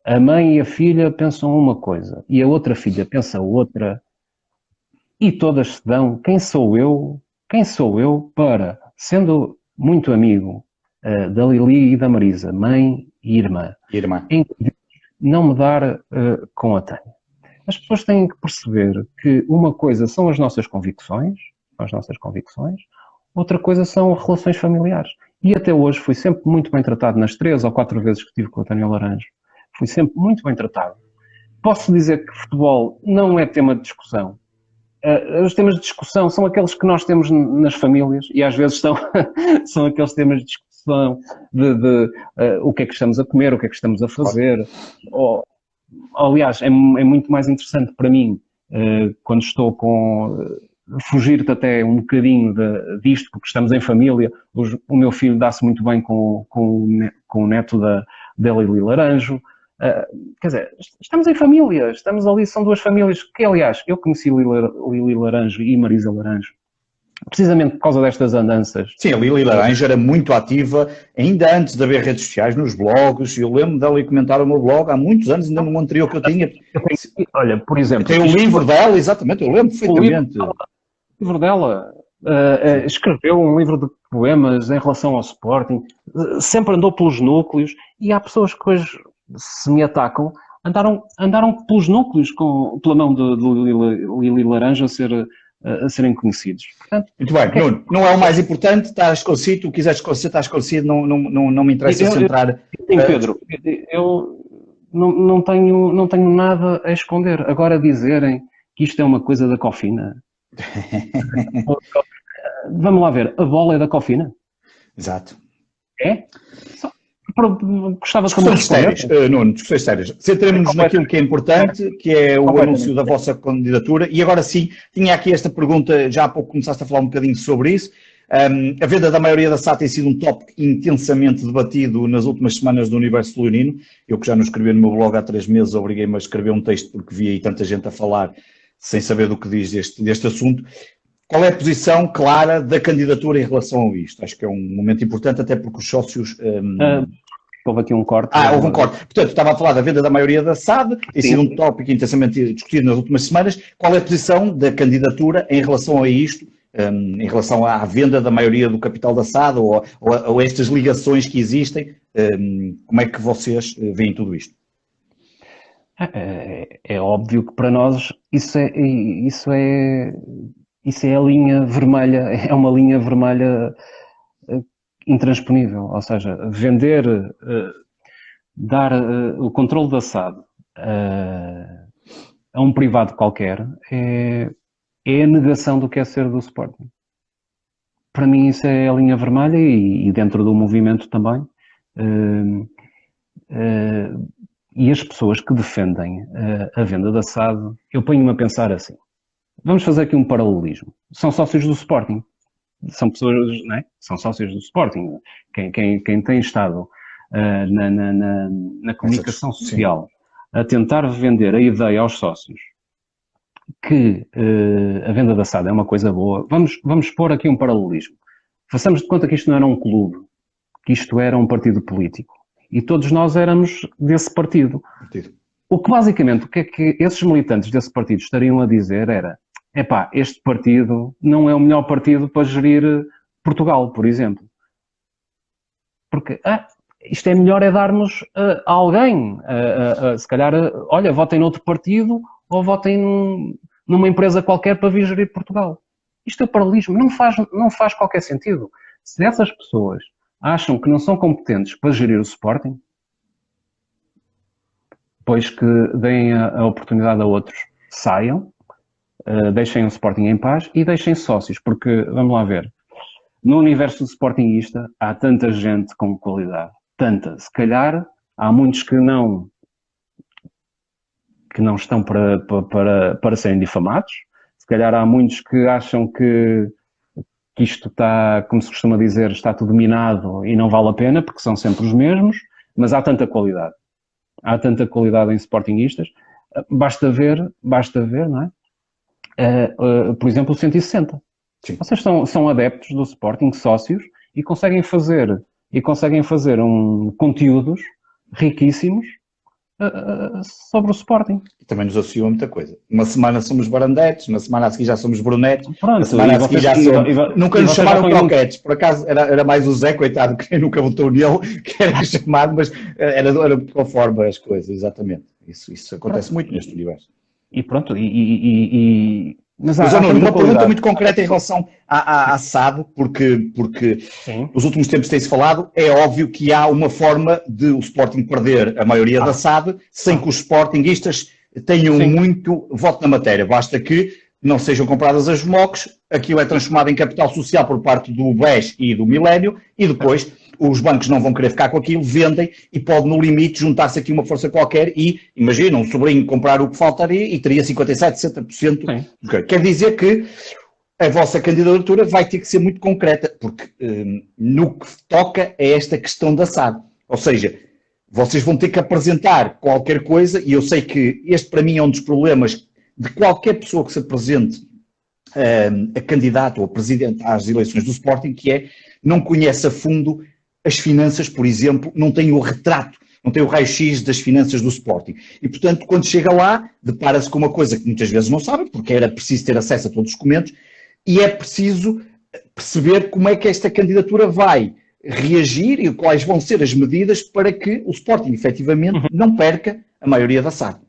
a mãe e a filha pensam uma coisa e a outra filha pensa outra e todas se dão, quem sou eu para, sendo muito amigo da Lili e da Marisa, mãe e irmã, não me dar com a Tânia? As pessoas têm que perceber que uma coisa são as nossas convicções, outra coisa são relações familiares. E até hoje fui sempre muito bem tratado nas 3 ou 4 vezes que estive com a Tânia Laranjo. Fui sempre muito bem tratado. Posso dizer que futebol não é tema de discussão. Os temas de discussão são aqueles que nós temos nas famílias e às vezes são aqueles temas de discussão de o que é que estamos a comer, o que é que estamos a fazer. Aliás, é muito mais interessante para mim quando estou fugir-te até um bocadinho disto, porque estamos em família. O meu filho dá-se muito bem com o neto da Lili Laranjo. Quer dizer, estamos em família, estamos ali, são 2 famílias que, aliás, eu conheci Lili Laranjo e Marisa Laranjo precisamente por causa destas andanças. Sim, a Lili Laranja era muito ativa, ainda antes de haver redes sociais, nos blogs. Eu lembro dela ir comentar o meu blog há muitos anos, ainda no anterior que eu tinha. Olha, por exemplo... Tem o livro dela, exatamente, eu lembro perfeitamente. O livro dela escreveu um livro de poemas em relação ao Sporting, sempre andou pelos núcleos, e há pessoas que hoje se me atacam, andaram pelos núcleos pela mão de Lili Laranja a serem conhecidos. Portanto, muito bem, Nuno, não é o mais importante, está esclarecido, tu quiseres esclarecer, está esclarecido, não me interessa centrar... Sim, Pedro, eu não tenho nada a esconder. Agora dizerem que isto é uma coisa da Cofina... Vamos lá ver, a bola é da Cofina? Exato. É? Gostava de discussões sérias, Nuno, discussões sérias. Centremos-nos naquilo que é importante, que é o anúncio da vossa candidatura. E agora sim, tinha aqui esta pergunta, já há pouco começaste a falar um bocadinho sobre isso. A venda da maioria da SAD tem sido um tópico intensamente debatido nas últimas semanas do universo leonino. Eu que já não escrevi no meu blog há 3 meses, obriguei-me a escrever um texto porque vi aí tanta gente a falar sem saber do que diz deste assunto. Qual é a posição clara da candidatura em relação a isto? Acho que é um momento importante, até porque os sócios... Houve aqui um corte. Houve um corte. Portanto, estava a falar da venda da maioria da SAD, tem sido um tópico intensamente discutido nas últimas semanas. Qual é a posição da candidatura em relação a isto, em relação à venda da maioria do capital da SAD ou estas ligações que existem? Como é que vocês veem tudo isto? É óbvio que para nós isso é a linha vermelha, é uma linha vermelha intransponível, ou seja, vender, dar o controle da SAD a um privado qualquer é a negação do que é ser do Sporting. Para mim isso é a linha vermelha e dentro do movimento também. E as pessoas que defendem a venda da SAD, eu ponho-me a pensar assim, vamos fazer aqui um paralelismo. São sócios do Sporting. São pessoas, não é? São sócios do Sporting. Quem tem estado na comunicação social a tentar vender a ideia aos sócios que a venda da SAD é uma coisa boa, vamos pôr aqui um paralelismo. Façamos de conta que isto não era um clube, que isto era um partido político. E todos nós éramos desse partido. O que basicamente, o que é que esses militantes desse partido estariam a dizer era: epá, este partido não é o melhor partido para gerir Portugal, por exemplo. Porque isto é melhor darmos a alguém, se calhar, olha, votem noutro partido ou votem numa empresa qualquer para vir gerir Portugal. Isto é paralelismo, não faz qualquer sentido. Se essas pessoas acham que não são competentes para gerir o Sporting, pois que deem a oportunidade a outros, saiam, deixem o Sporting em paz e deixem sócios, porque, vamos lá ver, no universo do Sportingista há tanta gente com qualidade, tanta, se calhar há muitos que não estão para serem difamados, se calhar há muitos que acham que isto está, como se costuma dizer, está tudo minado e não vale a pena, porque são sempre os mesmos, mas há tanta qualidade. Há tanta qualidade em Sportingistas, basta ver, não é? Por exemplo, o 160. Sim. Vocês são adeptos do Sporting, sócios, e conseguem fazer conteúdos riquíssimos sobre o Sporting. E também nos associou a muita coisa. Uma semana somos barandetes, na semana a seguir já somos brunetes, pronto, na semana a seguir já somos... Nunca nos chamaram croquetes, por acaso era mais o Zé, coitado, que nunca votou nele, que era chamado, mas era conforme as coisas, exatamente. Isso acontece muito neste universo. E pronto, mas uma pergunta muito concreta em relação à SAD, porque nos últimos tempos tem-se falado, é óbvio que há uma forma de o Sporting perder a maioria da SAD sem que os Sportingistas tenham muito voto na matéria. Basta que não sejam compradas as MOCs, aquilo é transformado em capital social por parte do BES e do Milénio e depois os bancos não vão querer ficar com aquilo, vendem e pode no limite juntar-se aqui uma força qualquer e, imagina, um sobrinho comprar o que faltaria e teria 57%, 60%. Quer dizer que a vossa candidatura vai ter que ser muito concreta, porque no que toca é esta questão da SAD. Ou seja, vocês vão ter que apresentar qualquer coisa, e eu sei que este para mim é um dos problemas de qualquer pessoa que se apresente a candidato ou a presidente às eleições do Sporting, que é, não conhece a fundo as finanças, por exemplo, não tem o retrato, não tem o raio-x das finanças do Sporting. E, portanto, quando chega lá, depara-se com uma coisa que muitas vezes não sabe, porque era preciso ter acesso a todos os documentos, e é preciso perceber como é que esta candidatura vai reagir e quais vão ser as medidas para que o Sporting, efetivamente, não perca a maioria da SAD.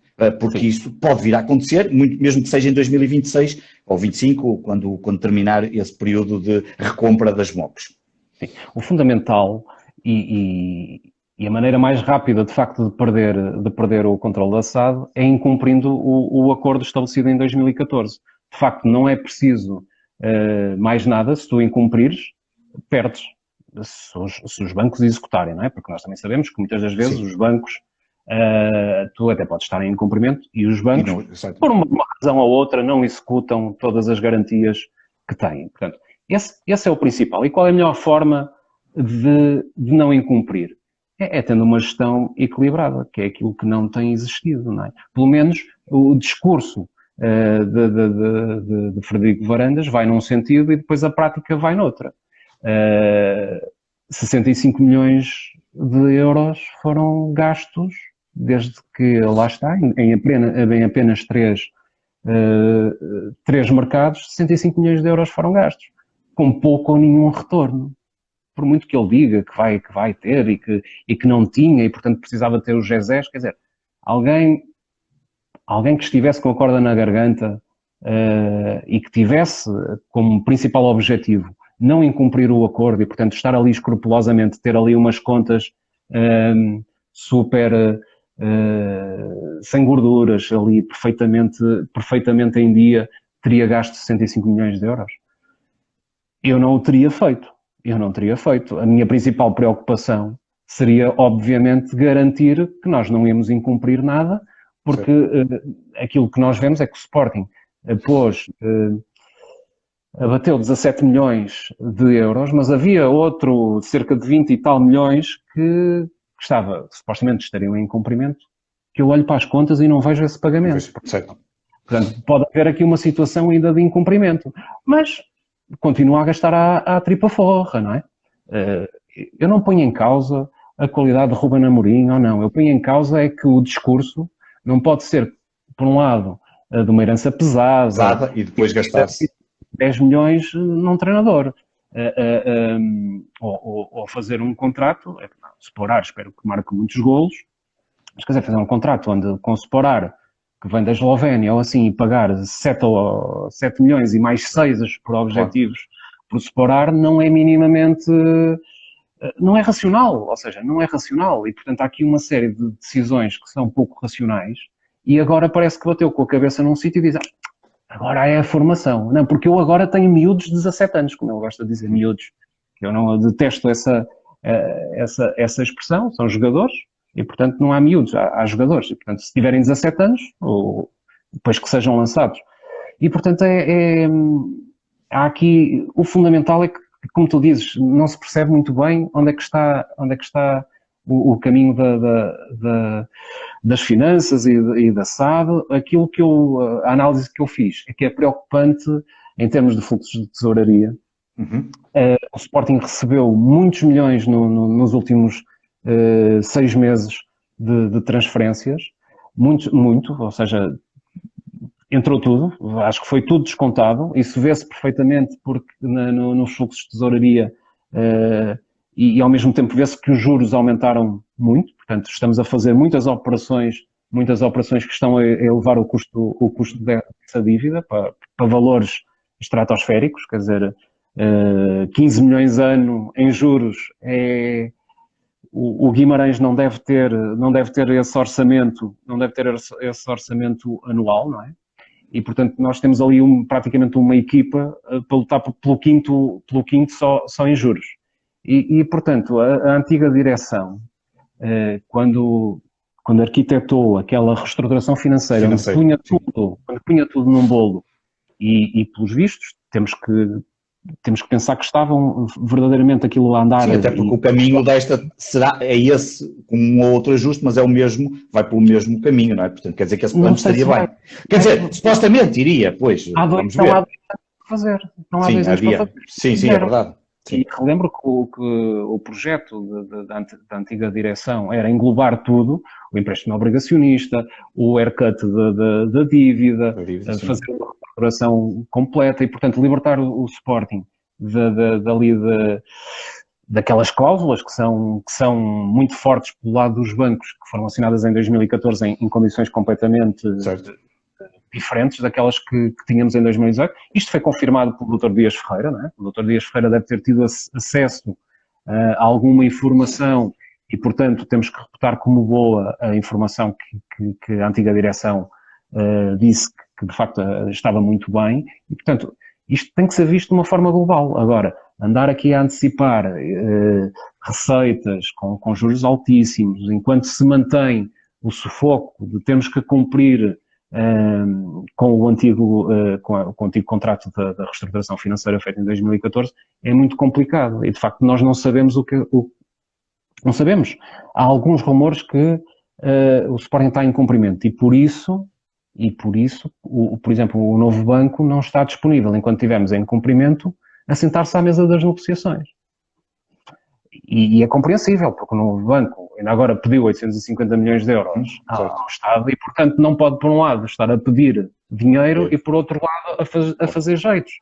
Porque isso pode vir a acontecer, mesmo que seja em 2026 ou 2025, quando terminar esse período de recompra das MOCs. Sim. O fundamental e a maneira mais rápida, de facto, de perder o controle da SAD é incumprindo o acordo estabelecido em 2014. De facto, não é preciso mais nada. Se tu incumprires, perdes. Se os bancos executarem, não é? Porque nós também sabemos que muitas das vezes os bancos, tu até podes estar em incumprimento e os bancos, por uma razão ou outra, não executam todas as garantias que têm. Portanto, esse é o principal. E qual é a melhor forma de não incumprir? É tendo uma gestão equilibrada, que é aquilo que não tem existido, não é? Pelo menos o discurso de Frederico Varandas vai num sentido e depois a prática vai noutra. 65 milhões de euros foram gastos desde que lá está, em apenas três mercados, 65 milhões de euros foram gastos, com pouco ou nenhum retorno. Por muito que ele diga que vai ter e que não tinha e, portanto, precisava ter os GESES, quer dizer, alguém que estivesse com a corda na garganta e que tivesse como principal objetivo não incumprir o acordo e, portanto, estar ali escrupulosamente, ter ali umas contas super sem gorduras, ali perfeitamente em dia, teria gasto 65 milhões de euros. Eu não teria feito. A minha principal preocupação seria, obviamente, garantir que nós não íamos incumprir nada, porque aquilo que nós vemos é que o Sporting abateu 17 milhões de euros, mas havia outro, cerca de 20 e tal milhões, que supostamente estariam em cumprimento, que eu olho para as contas e não vejo esse pagamento. Portanto, pode haver aqui uma situação ainda de incumprimento, mas continua a gastar à tripa forra, não é? Eu não ponho em causa a qualidade de Ruben Amorim ou não, eu ponho em causa é que o discurso não pode ser, por um lado, de uma herança pesada e depois gastar-se 10 milhões num treinador, ou fazer um contrato, Sporar, espero que marque muitos golos, mas quer dizer, fazer um contrato onde com Sporar, que vem da Eslovénia, ou assim, pagar 7 milhões e mais 6 por objetivos por Sporar, não é minimamente, não é racional, ou seja, não é racional, e portanto há aqui uma série de decisões que são pouco racionais, e agora parece que bateu com a cabeça num sítio e diz, agora é a formação. Não, porque eu agora tenho miúdos de 17 anos, como ele gosta de dizer, miúdos. Eu não detesto essa expressão, são jogadores, e portanto não há miúdos, há jogadores. E portanto, se tiverem 17 anos, ou depois que sejam lançados. E portanto, há aqui, o fundamental é que, como tu dizes, não se percebe muito bem onde é que está o caminho das finanças e da SAD. A análise que eu fiz é que é preocupante em termos de fluxos de tesouraria. O Sporting recebeu muitos milhões nos últimos 6 meses de transferências, muito, ou seja, entrou tudo, acho que foi tudo descontado, isso vê-se perfeitamente porque nos fluxos de tesouraria e ao mesmo tempo vê-se que os juros aumentaram muito, portanto estamos a fazer muitas operações que estão a elevar o custo dessa dívida para valores estratosféricos, quer dizer, 15 milhões ano em juros o Guimarães não deve ter esse orçamento orçamento anual, não é? E portanto nós temos ali praticamente uma equipa para lutar pelo quinto só em juros. E portanto a antiga direção, quando arquitetou aquela reestrutura financeira, quando punha tudo num bolo e pelos vistos temos que pensar que estavam verdadeiramente aquilo a andar. Sim, até porque o caminho é esse, com um ou outro ajuste, mas é o mesmo, vai pelo mesmo caminho, não é? Portanto, quer dizer que esse plano estaria bem. Quer dizer, supostamente iria, pois, vamos ver. fazer. Não há Sim, 2 anos para havia. fazer. Sim, é Fizeram. verdade. Sim. E relembro que o projeto da antiga direção era englobar tudo, o empréstimo obrigacionista, o haircut da dívida, A dívida, sim. fazer uma recuperação completa e, portanto, libertar o Sporting dali daquelas cláusulas que são muito fortes pelo lado dos bancos, que foram assinadas em 2014 em condições completamente Certo. diferentes daquelas que tínhamos em 2018. Isto foi confirmado pelo Dr. Dias Ferreira, não é? O Dr. Dias Ferreira deve ter tido acesso a alguma informação e, portanto, temos que reputar como boa a informação que a antiga direção disse que, de facto, estava muito bem. E, portanto, isto tem que ser visto de uma forma global. Agora, andar aqui a antecipar receitas com juros altíssimos, enquanto se mantém o sufoco de termos que cumprir com o antigo contrato da reestruturação financeira feito em 2014, é muito complicado. E, de facto, nós não sabemos não sabemos. Há alguns rumores que o Sporting está em cumprimento e por isso, por exemplo, o novo banco não está disponível enquanto estivermos em cumprimento a sentar-se à mesa das negociações. E é compreensível, porque o novo banco ainda agora pediu 850 milhões de euros ao Estado e, portanto, não pode, por um lado, estar a pedir dinheiro e, por outro lado, a fazer jeitos.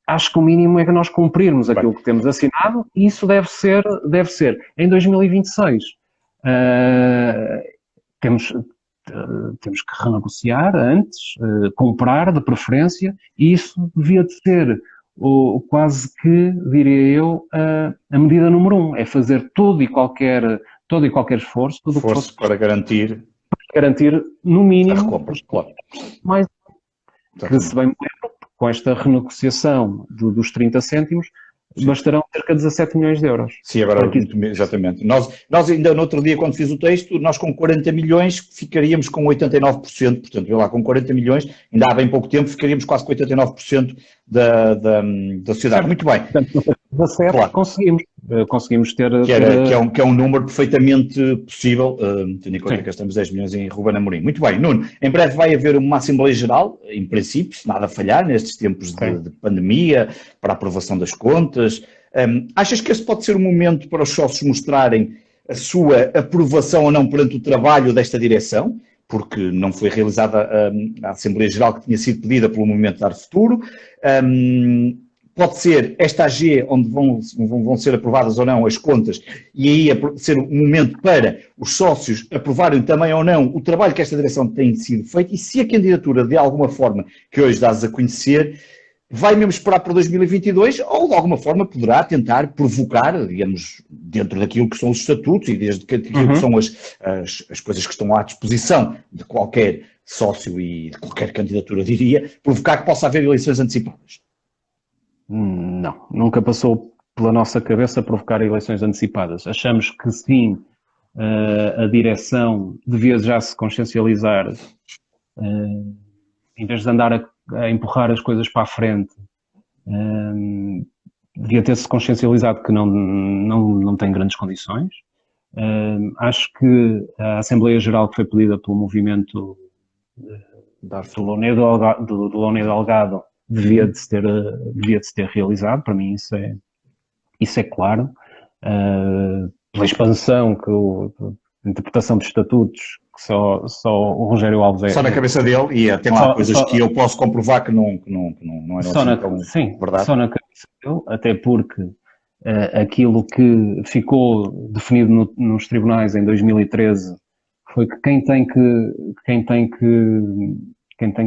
Acho que o mínimo é que nós cumprirmos aquilo que temos assinado e isso deve ser em 2026. Temos que renegociar antes, comprar de preferência, e isso devia de ser quase que, diria eu, a medida número 1, é fazer todo e qualquer esforço, tudo o que fosse para garantir no mínimo a recompra, claro. Mais Exatamente. que, se bem me lembro, com esta renegociação dos 30 cêntimos, bastarão cerca de 17 milhões de euros. Sim, agora, exatamente. Nós ainda no outro dia, quando fiz o texto, nós com 40 milhões ficaríamos com 89%, portanto, vê lá, com 40 milhões, ainda há bem pouco tempo, ficaríamos quase com 89% da sociedade. Certo. Muito bem. Portanto, 17 claro. Conseguimos ter... Que é um número perfeitamente possível, tendo em conta que gastamos 10 milhões em Ruben Amorim. Muito bem, Nuno, em breve vai haver uma Assembleia Geral, em princípio, se nada falhar, nestes tempos de pandemia, para a aprovação das contas. Achas que esse pode ser o momento para os sócios mostrarem a sua aprovação ou não perante o trabalho desta direção? Porque não foi realizada a Assembleia Geral que tinha sido pedida pelo Movimento Dar Futuro. Pode ser esta AG onde vão ser aprovadas ou não as contas e aí ser um momento para os sócios aprovarem também ou não o trabalho que esta direção tem sido feito e se a candidatura de alguma forma que hoje dás a conhecer vai mesmo esperar para 2022 ou de alguma forma poderá tentar provocar, digamos, dentro daquilo que são os estatutos e desde daquilo que são as coisas que estão à disposição de qualquer sócio e de qualquer candidatura, diria, provocar que possa haver eleições antecipadas. Não, nunca passou pela nossa cabeça provocar eleições antecipadas. Achamos que sim, a direção devia já se consciencializar, em vez de andar a empurrar as coisas para a frente, devia ter-se consciencializado que não tem grandes condições. Acho que a Assembleia Geral que foi pedida pelo movimento do Loné Delgado devia de se ter realizado, para mim isso é claro, pela expansão a interpretação dos estatutos, que só o Rogério Alves só na cabeça dele, e tem lá coisas que eu posso comprovar que não eram assim tão verdade. Só na cabeça dele, até porque aquilo que ficou definido nos tribunais em 2013 foi que quem tem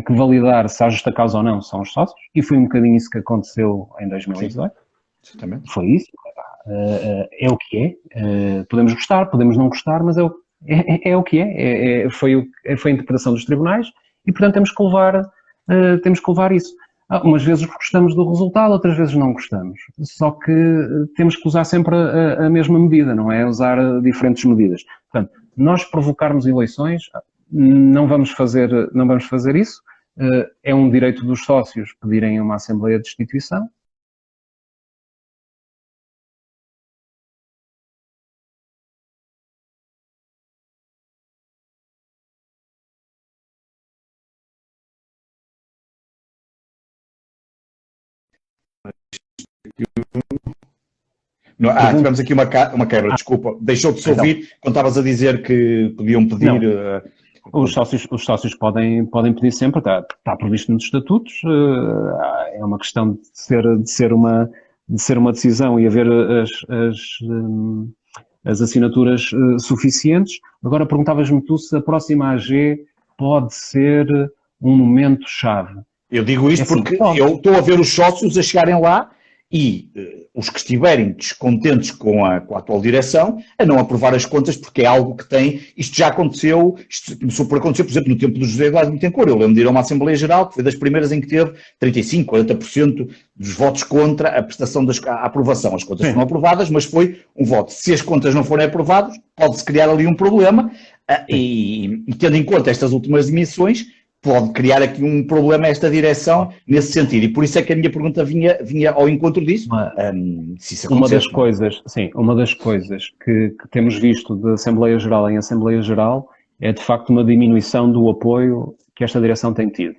que validar se há justa causa ou não são os sócios, e foi um bocadinho isso que aconteceu em 2018. Exatamente. Foi isso. É o que é. Podemos gostar, podemos não gostar, mas é o que é. Foi a interpretação dos tribunais e, portanto, temos que levar isso. Umas vezes gostamos do resultado, outras vezes não gostamos. Só que temos que usar sempre a mesma medida, não é? Usar diferentes medidas. Portanto, nós provocarmos eleições, não vamos fazer isso. É um direito dos sócios pedirem uma Assembleia de Destituição. Não, tivemos aqui uma quebra, desculpa. Deixou de se ouvir quando estavas a dizer que podiam pedir... Os sócios podem pedir sempre, está previsto nos estatutos, é uma questão de ser uma decisão e haver as assinaturas suficientes. Agora perguntavas-me tu se a próxima AG pode ser um momento-chave. Eu digo isto porque eu estou a ver os sócios a chegarem lá e os que estiverem descontentes com a atual direção a não aprovar as contas porque é algo que tem... Isto já aconteceu, isto começou por acontecer, por exemplo, no tempo do José Eduardo Bittencourt. Eu lembro de ir a uma Assembleia Geral que foi das primeiras em que teve 35%, 40% dos votos contra a prestação à aprovação. As contas foram aprovadas, mas foi um voto. Se as contas não forem aprovadas, pode-se criar ali um problema e tendo em conta estas últimas emissões, pode criar aqui um problema a esta direção nesse sentido. E por isso é que a minha pergunta vinha ao encontro disso. Se isso uma das coisas que temos visto de Assembleia Geral em Assembleia Geral é, de facto, uma diminuição do apoio que esta direção tem tido.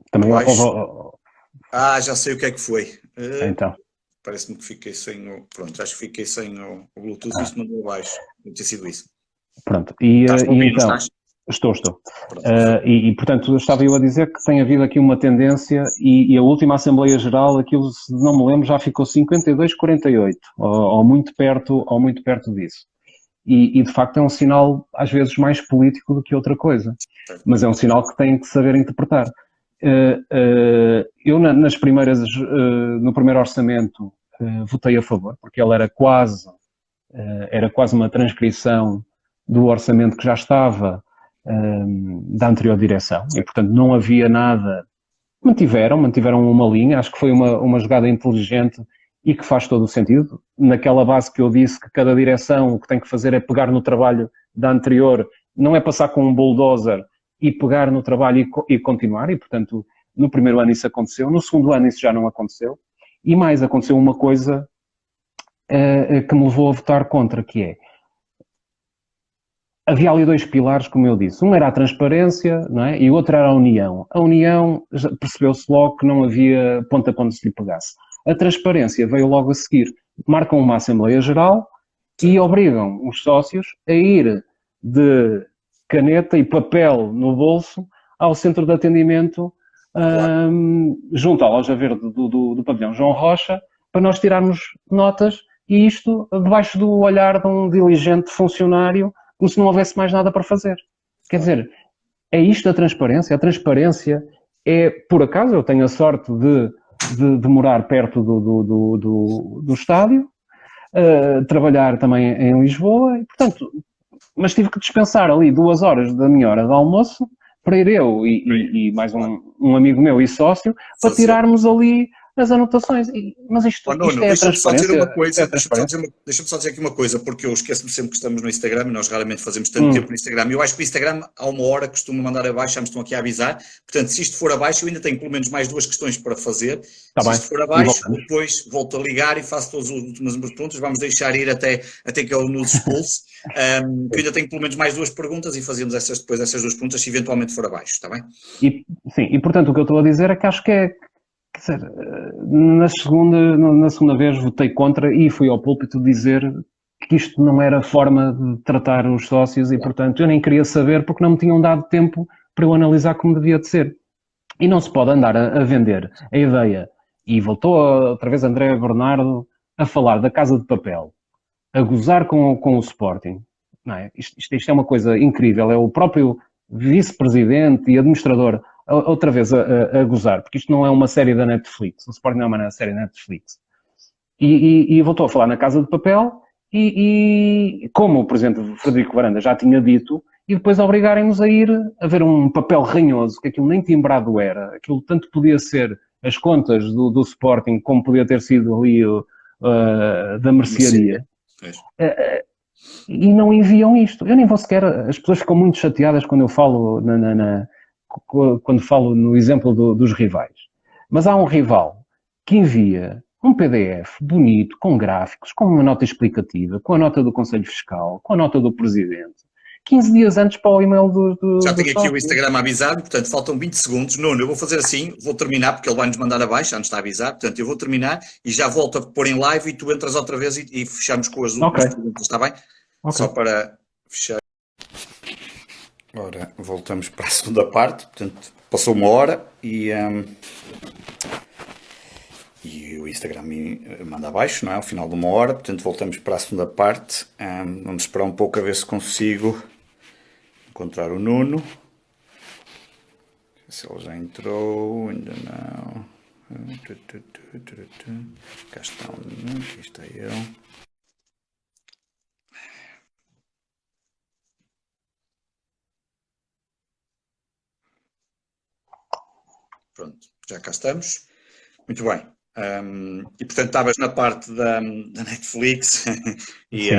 Também já sei o que é que foi. Então. Parece-me que fiquei sem o... Pronto, acho que fiquei sem o Bluetooth e isto mandou abaixo. Deve ter sido isso. Pronto. Estás a ouvir, então, estás? Estou. Portanto, estava eu a dizer que tem havido aqui uma tendência e a última Assembleia Geral, aquilo, se não me lembro, já ficou 52-48, ou muito perto disso. E, de facto, é um sinal, às vezes, mais político do que outra coisa. Mas é um sinal que tem que saber interpretar. Eu, no primeiro orçamento, votei a favor, porque ele era quase uma transcrição do orçamento que já estava da anterior direção. E, portanto, não havia nada. Mantiveram uma linha, acho que foi uma jogada inteligente e que faz todo o sentido. Naquela base que eu disse que cada direção o que tem que fazer é pegar no trabalho da anterior, não é passar com um bulldozer e pegar no trabalho e continuar, e portanto no primeiro ano isso aconteceu, no segundo ano isso já não aconteceu, e mais, aconteceu uma coisa que me levou a votar contra, que é, havia ali dois pilares, como eu disse, um era a transparência, não é? E o outro era a união. A união, percebeu-se logo que não havia ponta para onde se lhe pegasse. A transparência veio logo a seguir, marcam uma Assembleia Geral e obrigam os sócios a ir de caneta e papel no bolso ao centro de atendimento, junto à loja verde do pavilhão João Rocha, para nós tirarmos notas, e isto debaixo do olhar de um diligente funcionário, como se não houvesse mais nada para fazer. Quer dizer, é isto a transparência? A transparência é, por acaso, eu tenho a sorte de morar perto do estádio, trabalhar também em Lisboa, e, portanto, mas tive que dispensar ali 2 horas da minha hora de almoço para ir eu e mais um amigo meu e sócio para tirarmos ali as anotações. Mas isto é transparência. Deixa-me só dizer aqui uma coisa, porque eu esqueço-me sempre que estamos no Instagram e nós raramente fazemos tanto tempo no Instagram. Eu acho que o Instagram, há 1 hora, costuma mandar abaixo, já me estão aqui a avisar. Portanto, se isto for abaixo, eu ainda tenho pelo menos mais 2 questões para fazer. Se isto for abaixo, depois volto a ligar e faço todas as últimas perguntas. Vamos deixar ir até que ele nos expulse. Que eu ainda tenho pelo menos mais 2 perguntas e fazemos depois essas 2 perguntas se eventualmente for abaixo, está bem? E portanto o que eu estou a dizer é que acho que é, quer dizer, na segunda vez votei contra e fui ao púlpito dizer que isto não era forma de tratar os sócios e, portanto, eu nem queria saber porque não me tinham dado tempo para eu analisar como devia de ser. E não se pode andar a vender a ideia. E voltou outra vez André Bernardo a falar da Casa de Papel, a gozar com o Sporting. Não é? Isto é uma coisa incrível. É o próprio vice-presidente e administrador outra vez a gozar, porque isto não é uma série da Netflix. O Sporting não é uma série da Netflix. E voltou a falar na Casa de Papel e como o presidente Frederico Varanda já tinha dito, e depois obrigarem-nos a ir a ver um papel ranhoso, que aquilo nem timbrado era. Aquilo tanto podia ser as contas do Sporting, como podia ter sido ali da mercearia. E não enviam isto. Eu nem vou sequer... As pessoas ficam muito chateadas quando eu falo quando falo no exemplo dos rivais. Mas há um rival que envia um PDF bonito, com gráficos, com uma nota explicativa, com a nota do Conselho Fiscal, com a nota do Presidente, 15 dias antes para o e-mail do Já tenho aqui sócio. o Instagram a avisar, portanto, faltam 20 segundos. Nuno, eu vou fazer assim, vou terminar, porque ele vai-nos mandar abaixo, já nos está a avisar, portanto, eu vou terminar e já volto a pôr em live e tu entras outra vez e fechamos com as últimas perguntas, está bem? Só para fechar. Ora, voltamos para a segunda parte, portanto, passou uma hora e o Instagram me manda abaixo, não é? Ao final de uma hora, portanto, voltamos para a segunda parte. Vamos esperar um pouco a ver se consigo encontrar o Nuno. Se ele já entrou, ainda não. Cá está o Nuno, aqui está ele. Pronto, já cá estamos. Muito bem. E portanto estavas na parte da Netflix e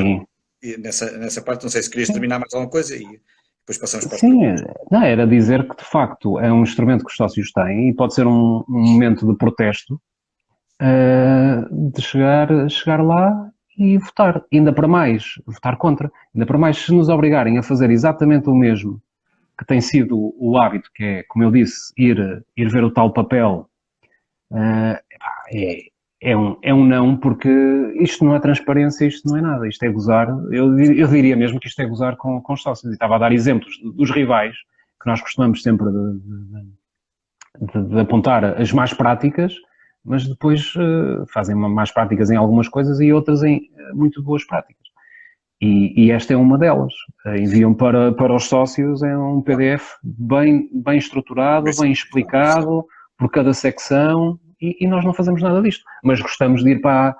nessa parte, não sei se querias terminar mais alguma coisa e depois passamos para as perguntas. Não, era dizer que de facto é um instrumento que os sócios têm e pode ser um momento de protesto de chegar lá e votar. Ainda para mais, votar contra. Ainda para mais se nos obrigarem a fazer exatamente o mesmo que tem sido o hábito, que é, como eu disse, ir ver o tal papel. É um não, porque isto não é transparência, isto não é nada, isto é gozar. Eu diria mesmo que isto é gozar com os sócios. E estava a dar exemplos dos rivais, que nós costumamos sempre de apontar as más práticas, mas depois fazem más práticas em algumas coisas e outras em muito boas práticas. E esta é uma delas. Enviam para os sócios um PDF bem estruturado, bem explicado, por cada secção, e nós não fazemos nada disto. Mas gostamos de ir para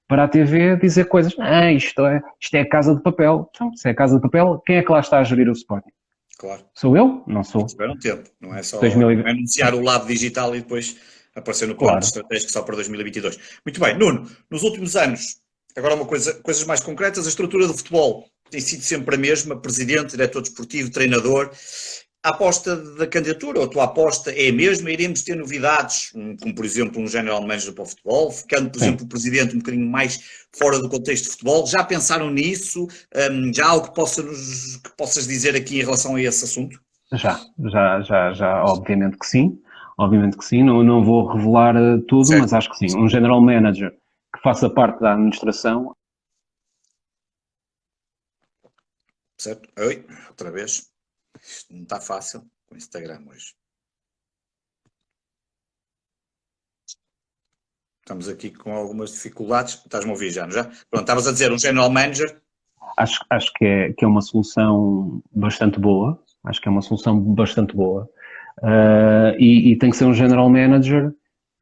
a TV dizer coisas. Isto é Casa de Papel. Então, se é Casa de Papel, quem é que lá está a gerir o Sporting? Claro. Sou eu? Não sou. Tiveram tempo. Não é só 2020. anunciar o lado digital e depois aparecer no plano estratégico só para 2022. Muito bem. Nuno, nos últimos anos, agora coisas mais concretas, a estrutura do futebol tem sido sempre a mesma, presidente, diretor desportivo, treinador. A aposta da candidatura, ou a tua aposta é a mesma? Iremos ter novidades, como por exemplo um general manager para o futebol, ficando por exemplo o presidente um bocadinho mais fora do contexto de futebol? Já pensaram nisso? Já há algo que possas dizer aqui em relação a esse assunto? Já, obviamente que sim. Obviamente que sim, não vou revelar tudo, certo, mas acho que sim. Um general manager que faça parte da administração. Certo? Oi, outra vez. Isto não está fácil com o Instagram hoje. Estamos aqui com algumas dificuldades. Estás-me a ouvir já, não já? Pronto, estavas a dizer um general manager. Acho que é uma solução bastante boa. Acho que é uma solução bastante boa. E tem que ser um general manager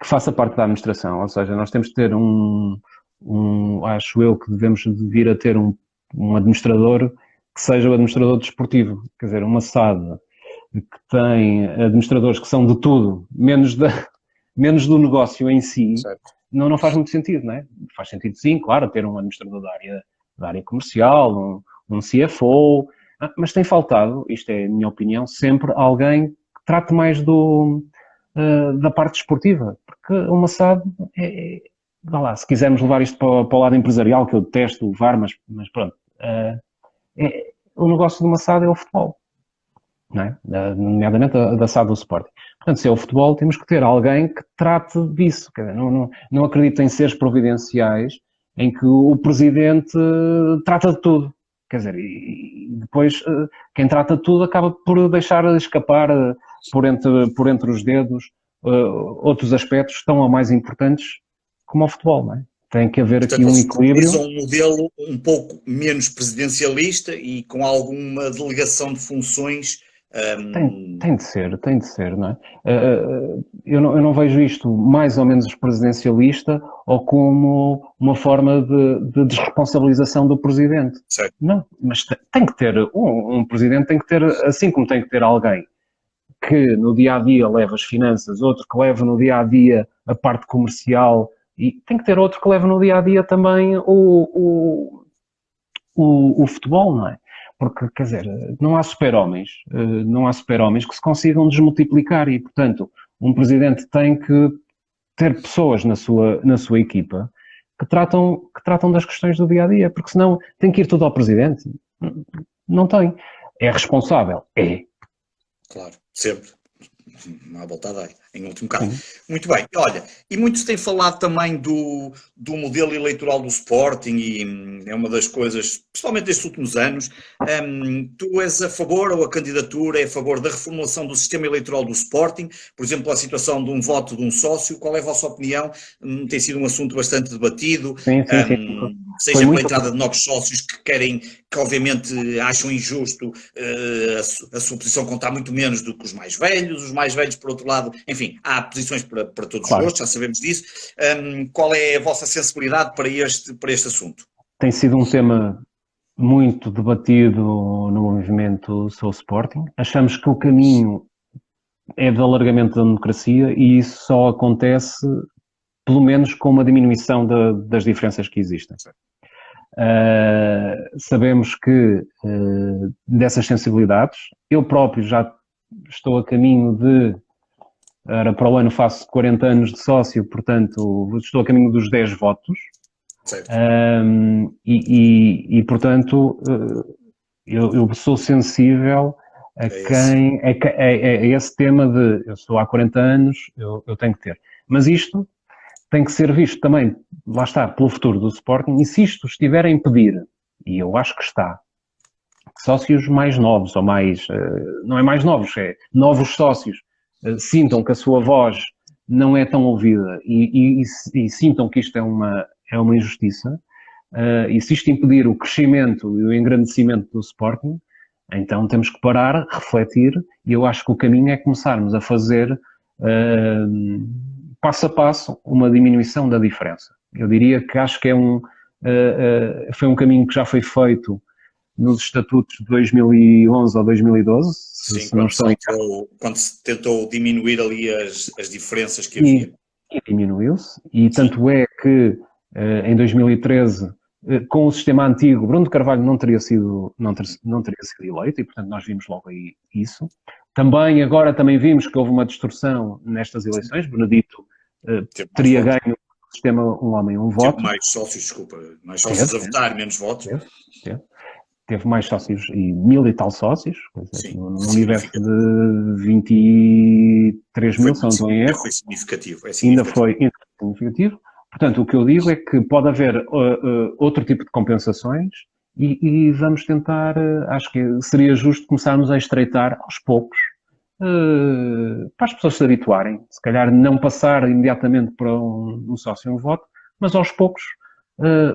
que faça parte da administração. Ou seja, nós temos de ter acho eu que devemos vir a ter um administrador que seja o administrador desportivo. Quer dizer, uma SAD que tem administradores que são de tudo, menos do negócio em si, não faz muito sentido, não é? Faz sentido sim, claro, ter um administrador da área comercial, um CFO, mas tem faltado, isto é a minha opinião, sempre alguém que trate mais da parte desportiva, porque uma SAD vá lá, se quisermos levar isto para o lado empresarial, que eu detesto levar, mas pronto, o negócio de uma SAD é o futebol, não é? Nomeadamente da SAD do Sporting. Portanto, se é o futebol, temos que ter alguém que trate disso. Quer dizer, não acredito em seres providenciais em que o presidente trata de tudo. Quer dizer, e depois quem trata de tudo acaba por deixar escapar por entre os dedos outros aspectos tão ou mais importantes como o futebol, não é? Tem que haver aqui um equilíbrio. Um modelo um pouco menos presidencialista e com alguma delegação de funções. Tem de ser, não é? Eu não vejo isto mais ou menos presidencialista ou como uma forma de desresponsabilização do presidente. Certo. Não, mas tem que ter, um presidente tem que ter, assim como tem que ter alguém que no dia-a-dia leva as finanças, outro que leva no dia-a-dia a parte comercial, e tem que ter outro que leva no dia-a-dia também o futebol, não é? Porque, quer dizer, não há super-homens que se consigam desmultiplicar e, portanto, um presidente tem que ter pessoas na sua equipa que tratam das questões do dia-a-dia, porque senão tem que ir tudo ao presidente. Não tem. É responsável? É. Claro, sempre. Não há volta a dar, em último caso. Muito bem, olha, e muitos têm falado também do modelo eleitoral do Sporting e é uma das coisas, principalmente destes últimos anos. Tu és a favor ou a candidatura é a favor da reformulação do sistema eleitoral do Sporting? Por exemplo, a situação de um voto de um sócio, qual é a vossa opinião? Tem sido um assunto bastante debatido. Sim. Seja pela entrada de novos sócios que obviamente acham injusto a sua posição contar muito menos do que os mais velhos, por outro lado, enfim, há posições para todos os gostos, já sabemos disso. Qual é a vossa sensibilidade para este assunto? Tem sido um tema muito debatido no movimento Sou Sporting. Achamos que o caminho é de alargamento da democracia e isso só acontece, pelo menos, com uma diminuição das diferenças que existem. Sabemos que dessas sensibilidades, eu próprio já estou a caminho para o ano faço 40 anos de sócio, portanto estou a caminho dos 10 votos. Portanto eu sou sensível a esse tema de eu estou há 40 anos, eu tenho que ter. Mas isto tem que ser visto também, lá está, pelo futuro do Sporting, e se isto estiver a impedir, e eu acho que está, que sócios mais novos, ou mais, não é mais novos, é novos sócios, sintam que a sua voz não é tão ouvida e sintam que isto é uma injustiça, e se isto impedir o crescimento e o engrandecimento do Sporting, então temos que parar, refletir, e eu acho que o caminho é começarmos a fazer passo a passo uma diminuição da diferença. Eu diria que acho que foi um caminho que já foi feito nos estatutos de 2011 ou 2012. Sim, quando se tentou diminuir ali as diferenças que havia. E diminuiu-se, e tanto é que em 2013, com o sistema antigo, Bruno de Carvalho não teria sido eleito, e portanto nós vimos logo aí isso. Agora também vimos que houve uma distorção nestas eleições. Benedito teria ganho o sistema um homem, um voto. Teve mais sócios a votar, menos votos. Teve mais sócios, e 1000 e tal sócios, num universo de 23 mil, se não estou em erro. Foi significativo. Ainda foi significativo. Portanto, o que eu digo é que pode haver outro tipo de compensações e vamos tentar, acho que seria justo começarmos a estreitar aos poucos, para as pessoas se habituarem, se calhar não passar imediatamente para um sócio um voto, mas aos poucos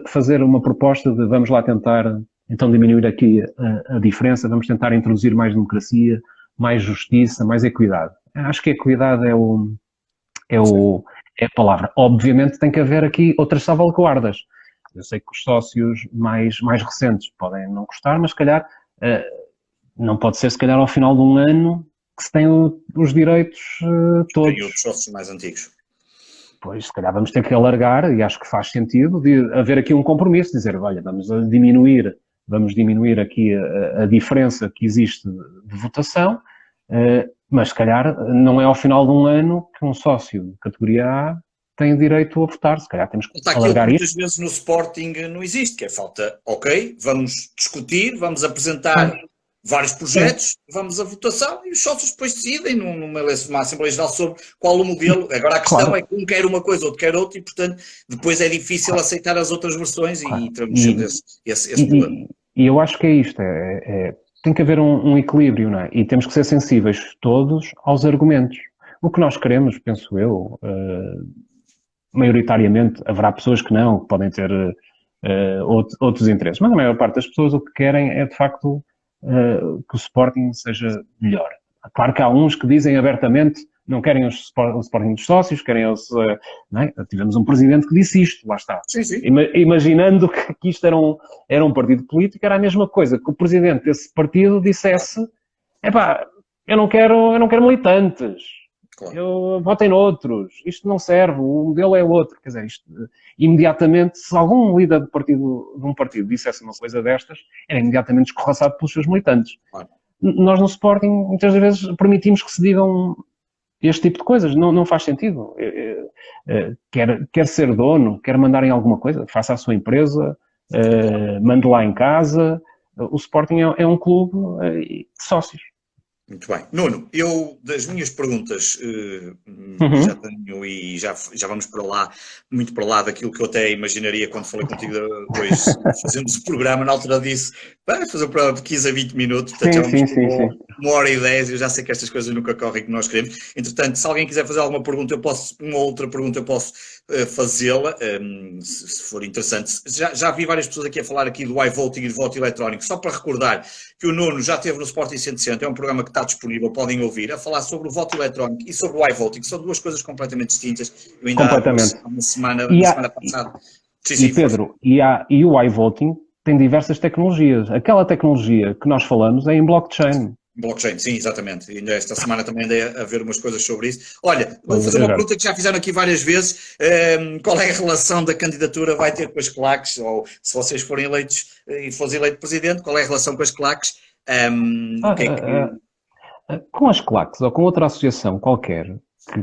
fazer uma proposta de vamos lá tentar então diminuir aqui a diferença, vamos tentar introduzir mais democracia, mais justiça, mais equidade. Acho que a equidade é a palavra. Obviamente tem que haver aqui outras salvaguardas. Eu sei que os sócios mais recentes podem não gostar, mas se calhar não pode ser se calhar ao final de um ano que se tem os direitos todos. E outros sócios mais antigos. Pois, se calhar vamos ter que alargar, e acho que faz sentido, de haver aqui um compromisso, dizer, olha, vamos diminuir aqui a diferença que existe de votação, mas se calhar não é ao final de um ano que um sócio de categoria A tem direito a votar, se calhar temos que alargar isso. Muitas vezes no Sporting não existe, que é falta, ok, vamos discutir, vamos apresentar vários projetos, vamos à votação e os sócios depois decidem numa Assembleia Geral sobre qual o modelo. Agora a questão é que um quer uma coisa, outro quer outra e, portanto, depois é difícil aceitar as outras versões e temos esse problema. E eu acho que é isto, tem que haver um equilíbrio, não é? E temos que ser sensíveis todos aos argumentos. O que nós queremos, penso eu, maioritariamente, haverá pessoas que não, que podem ter outros interesses, mas a maior parte das pessoas o que querem é, de facto, que o Sporting seja melhor. Claro que há uns que dizem abertamente não querem o Sporting dos sócios, querem não é? Tivemos um presidente que disse isto, lá está. Sim. Imaginando que isto era um partido político, era a mesma coisa que o presidente desse partido dissesse eu não quero militantes. Votem noutros, isto não serve, o modelo é outro. Quer dizer, isto, imediatamente, se algum líder de um partido dissesse uma coisa destas, era imediatamente escorraçado pelos seus militantes. Claro. Nós no Sporting, muitas vezes, permitimos que se digam este tipo de coisas, não faz sentido. Quer ser dono, quer mandar em alguma coisa, faça a sua empresa, mande lá em casa. O Sporting é um clube de sócios. Muito bem. Nuno, eu das minhas perguntas já tenho e já vamos para lá, muito para lá daquilo que eu até imaginaria quando falei contigo hoje, fazendo esse programa, na altura disse, vamos fazer um programa de 15 a 20 minutos, portanto sim. 1h10, eu já sei que estas coisas nunca correm que nós queremos. Entretanto, se alguém quiser fazer alguma pergunta, uma outra pergunta, eu posso fazê-la, se for interessante. Já vi várias pessoas aqui a falar aqui do iVoting e do voto eletrónico, só para recordar que o Nuno já esteve no Sporting 160, é um programa que está disponível, podem ouvir, a falar sobre o voto eletrónico e sobre o iVoting, que são duas coisas completamente distintas. Eu ainda há uma semana passada. Sim, Pedro, e o iVoting tem diversas tecnologias. Aquela tecnologia que nós falamos é em blockchain. Blockchain, sim, exatamente. E ainda esta semana também andei a ver umas coisas sobre isso. Olha, vou fazer uma pergunta que já fizeram aqui várias vezes. Qual é a relação da candidatura vai ter com as claques? Ou se vocês forem eleitos e fosse eleito presidente, qual é a relação com as claques? Com as claques ou com outra associação qualquer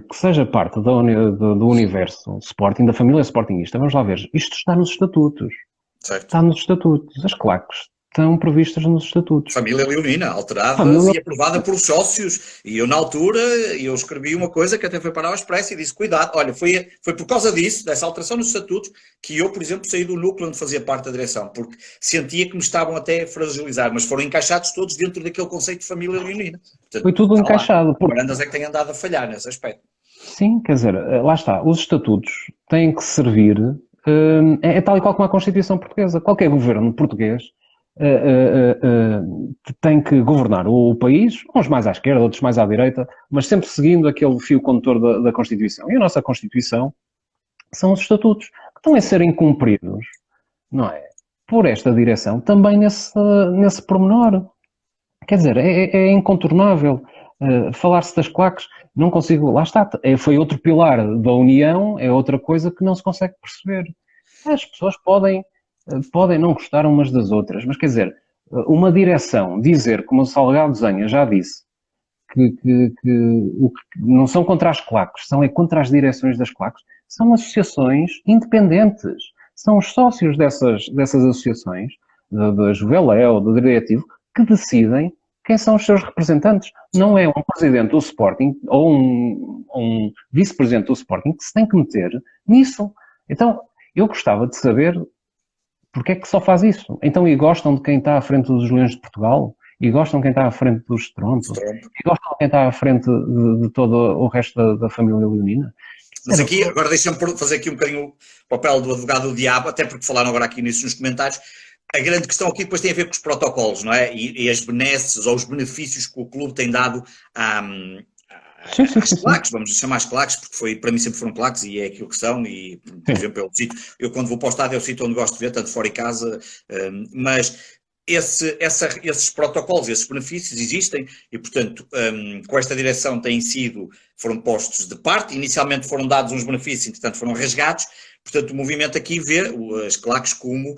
que seja parte do universo Sporting, da família Sportingista, vamos lá ver, isto está nos estatutos. Certo. Está nos estatutos. As claques estão previstas nos estatutos. Família leonina, alterada e aprovada por sócios. E eu, na altura, eu escrevi uma coisa que até foi para o Expresso e disse, cuidado, olha, foi por causa disso, dessa alteração nos estatutos, que eu, por exemplo, saí do núcleo onde fazia parte da direção, porque sentia que me estavam até a fragilizar, mas foram encaixados todos dentro daquele conceito de família leonina. Portanto, foi tudo encaixado. Por Brandas é que tem andado a falhar nesse aspecto. Sim, quer dizer, lá está, os estatutos têm que servir, é tal e qual como a Constituição Portuguesa. Qualquer governo português tem que governar o país, uns mais à esquerda, outros mais à direita, mas sempre seguindo aquele fio condutor da Constituição. E a nossa Constituição são os estatutos, que estão a serem cumpridos, não é? Por esta direção, também nesse pormenor. Quer dizer, é incontornável. Falar-se das claques, não consigo, lá está, foi outro pilar da União, é outra coisa que não se consegue perceber. As pessoas podem não gostar umas das outras, mas quer dizer, uma direção dizer, como o Salgado Zenha já disse, que não são contra as claques, são contra as direções das claques, são associações independentes, são os sócios dessas associações, da Juveléu, do Diretivo, que decidem quem são os seus representantes. Não é um presidente do Sporting ou um vice-presidente do Sporting que se tem que meter nisso. Então, eu gostava de saber porque é que só faz isso. Então, e gostam de quem está à frente dos Leões de Portugal? E gostam de quem está à frente dos Toronto? E gostam de quem está à frente de todo o resto da família leonina? Mas aqui, agora deixa-me fazer aqui um bocadinho o papel do advogado do diabo, até porque falaram agora aqui nisso nos comentários. A grande questão aqui depois tem a ver com os protocolos, não é? E as benesses ou os benefícios que o clube tem dado às claques, vamos chamar as claques, porque para mim sempre foram claques e é aquilo que são, e por exemplo eu quando vou para o estádio é o sítio onde gosto de ver, tanto fora e casa, mas esses protocolos, esses benefícios existem e portanto com esta direção foram postos de parte, inicialmente foram dados uns benefícios, entretanto foram rasgados. Portanto, o movimento aqui vê as claques como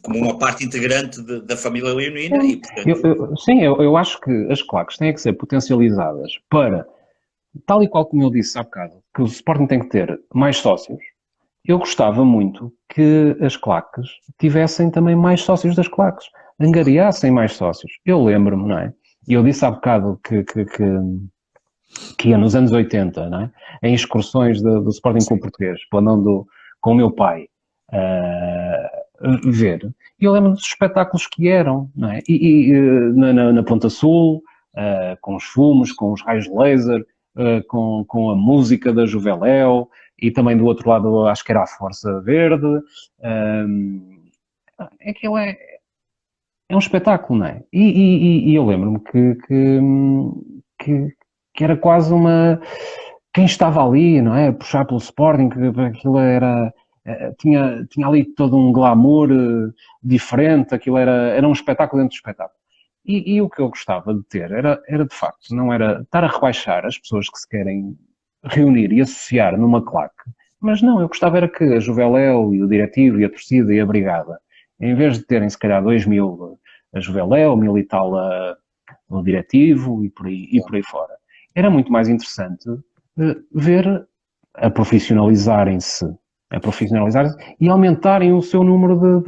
uma parte integrante da família leonina. E, portanto... Eu acho que as claques têm que ser potencializadas para, tal e qual como eu disse há bocado, que o Sporting tem que ter mais sócios. Eu gostava muito que as claques tivessem também mais sócios das claques, angariassem mais sócios. Eu lembro-me, não é? E eu disse há bocado que ia nos anos 80, não é? Em excursões do Sporting Clube Português, planando com o meu pai ver. E eu lembro dos espetáculos que eram, não é? Na Ponta Sul, com os fumos, com os raios de laser, com a música da Juveléu, e também do outro lado acho que era a Força Verde. Aquilo é um espetáculo, não é? E eu lembro-me que era quase quem estava ali, não é? Puxar pelo Sporting, que aquilo tinha ali todo um glamour diferente, aquilo era um espetáculo dentro do espetáculo. E o que eu gostava de ter era de facto, não era estar a rebaixar as pessoas que se querem reunir e associar numa claque, mas não, eu gostava era que a Juveléu e o diretivo e a torcida e a brigada, em vez de terem se calhar 2.000 a Juveléu, 1.000 e tal o diretivo e por aí fora, era muito mais interessante ver a profissionalizarem-se e aumentarem o seu número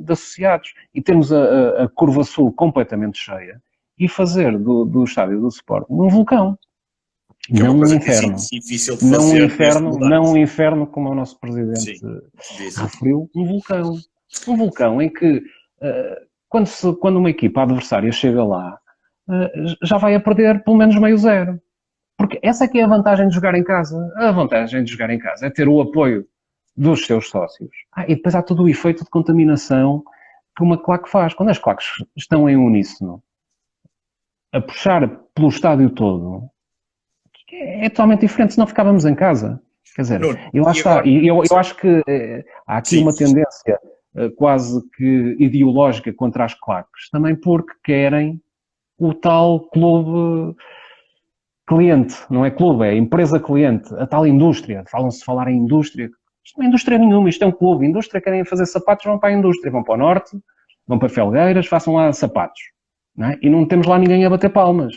de associados e termos a curva sul completamente cheia e fazer do estádio do Sporting um vulcão. Que não é uma coisa um inferno. Que é difícil de fazer. Não um inferno, como o nosso presidente referiu, um vulcão. Um vulcão em que quando uma equipa adversária chega lá, já vai a perder pelo menos 0,5. Porque essa é que é a vantagem de jogar em casa. A vantagem de jogar em casa é ter o apoio dos seus sócios. E depois há todo o efeito de contaminação que uma claque faz. Quando as claques estão em uníssono, a puxar pelo estádio todo, é totalmente diferente, senão ficávamos em casa. Quer dizer, eu acho que há aqui uma tendência quase que ideológica contra as claques, também porque querem o tal clube cliente, não é clube, é empresa cliente, a tal indústria. Falar em indústria. Isto não é indústria nenhuma, isto é um clube. Indústria, querem fazer sapatos, vão para a indústria, vão para o norte, vão para Felgueiras, façam lá sapatos. Não é? E não temos lá ninguém a bater palmas.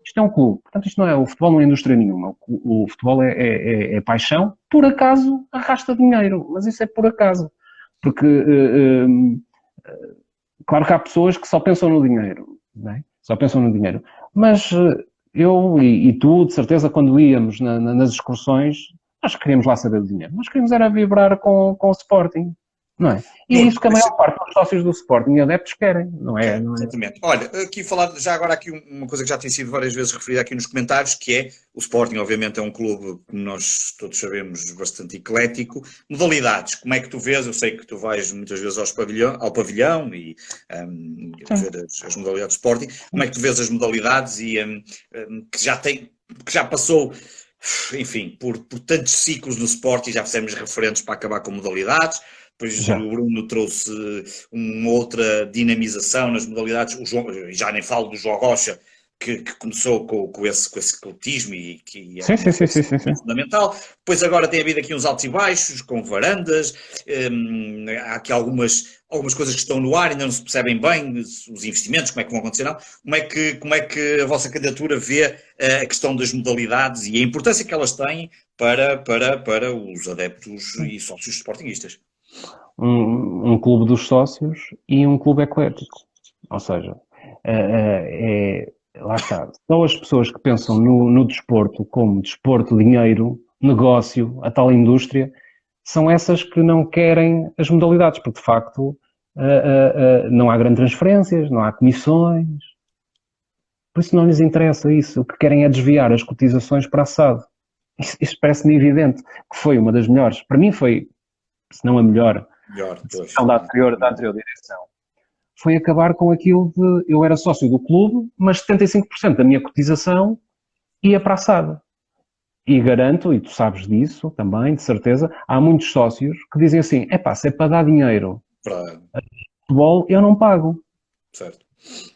Isto é um clube. Portanto, o futebol não é indústria nenhuma. O futebol é paixão. Por acaso, arrasta dinheiro. Mas isso é por acaso. Porque, claro que há pessoas que só pensam no dinheiro. Não é? Só pensam no dinheiro. Mas eu e tu, de certeza, quando íamos nas excursões, nós queríamos lá saber do dinheiro. Nós queríamos era vibrar com o Sporting. Não é? E é isso que a maior parte dos sócios do Sporting e adeptos querem, não é? Exatamente. Olha, aqui falar já agora aqui uma coisa que já tem sido várias vezes referida aqui nos comentários, que é o Sporting, obviamente, é um clube, como nós todos sabemos, bastante eclético. Modalidades, como é que tu vês? Eu sei que tu vais muitas vezes ao pavilhão e ver as modalidades do Sporting. Como é que tu vês as modalidades e que já passou, enfim, por tantos ciclos no Sporting, já fizemos referentes para acabar com modalidades. Depois o Bruno trouxe uma outra dinamização nas modalidades, já nem falo do João Rocha, que começou com esse cultismo e que é fundamental. Depois agora tem havido aqui uns altos e baixos, com varandas, há aqui algumas coisas que estão no ar, ainda não se percebem bem os investimentos, como é que vão acontecer, não? Como é que a vossa candidatura vê a questão das modalidades e a importância que elas têm para os adeptos e sócios sportinguistas? Um clube dos sócios e um clube eclético. Ou seja, lá está. Só as pessoas que pensam no desporto como desporto, dinheiro, negócio, a tal indústria, são essas que não querem as modalidades, porque de facto não há grandes transferências, não há comissões. Por isso não lhes interessa isso. O que querem é desviar as cotizações para a SAD. Isso parece-me evidente, que foi uma das melhores. Para mim foi, se não a melhor decisão da anterior direção. Foi acabar com aquilo de eu era sócio do clube, mas 75% da minha cotização ia para a SAD. E garanto, e tu sabes disso também, de certeza, há muitos sócios que dizem assim, se é para dar dinheiro para futebol, eu não pago. Certo.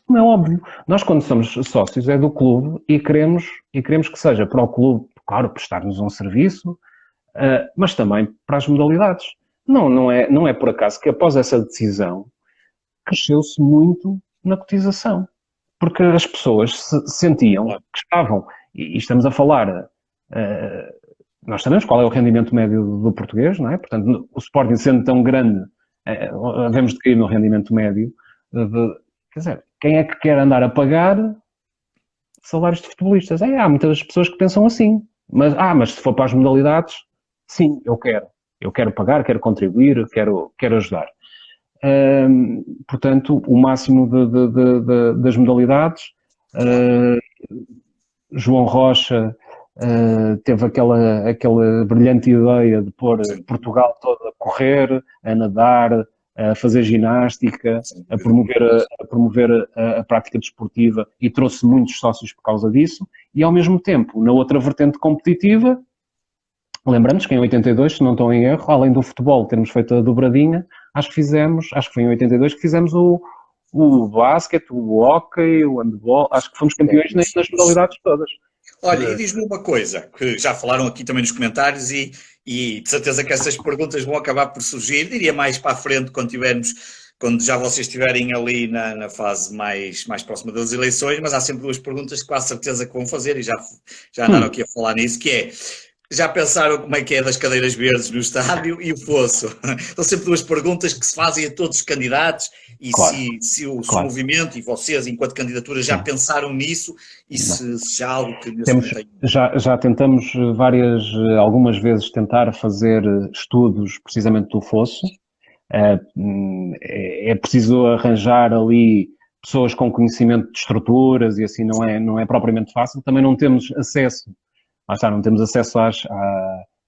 Como é óbvio. Nós, quando somos sócios, é do clube e queremos que seja para o clube, claro, prestar-nos um serviço, mas também para as modalidades. Não é por acaso que após essa decisão cresceu-se muito na cotização. Porque as pessoas se sentiam que estavam, e estamos a falar, nós sabemos qual é o rendimento médio do português, não é? Portanto, o Sporting sendo tão grande, devemos de cair no rendimento médio. Quer dizer, quem é que quer andar a pagar salários de futebolistas? Há muitas pessoas que pensam assim. Mas se for para as modalidades, sim, eu quero. Eu quero pagar, quero contribuir, quero ajudar. Portanto, o máximo das modalidades. João Rocha teve aquela brilhante ideia de pôr Portugal todo a correr, a nadar, a fazer ginástica, a promover a prática desportiva e trouxe muitos sócios por causa disso. E, ao mesmo tempo, na outra vertente competitiva, lembramos que em 82, se não estou em erro, além do futebol termos feito a dobradinha, acho que foi em 82 que fizemos o basquete, o hóquei, o handball, acho que fomos campeões nas modalidades todas. Olha, e diz-me uma coisa, que já falaram aqui também nos comentários e de certeza que essas perguntas vão acabar por surgir, diria mais para a frente, quando já vocês estiverem ali na fase mais próxima das eleições, mas há sempre duas perguntas que com a certeza que vão fazer e já andaram aqui a falar nisso, que é, já pensaram como é que é das cadeiras verdes no estádio e o fosso? São sempre duas perguntas que se fazem a todos os candidatos e claro, se o movimento e vocês, enquanto candidatura, já pensaram nisso e se há algo que nesse momento tem... Já tentamos algumas vezes tentar fazer estudos precisamente do fosso. É preciso arranjar ali pessoas com conhecimento de estruturas e assim não é propriamente fácil. Também não temos acesso, não temos acesso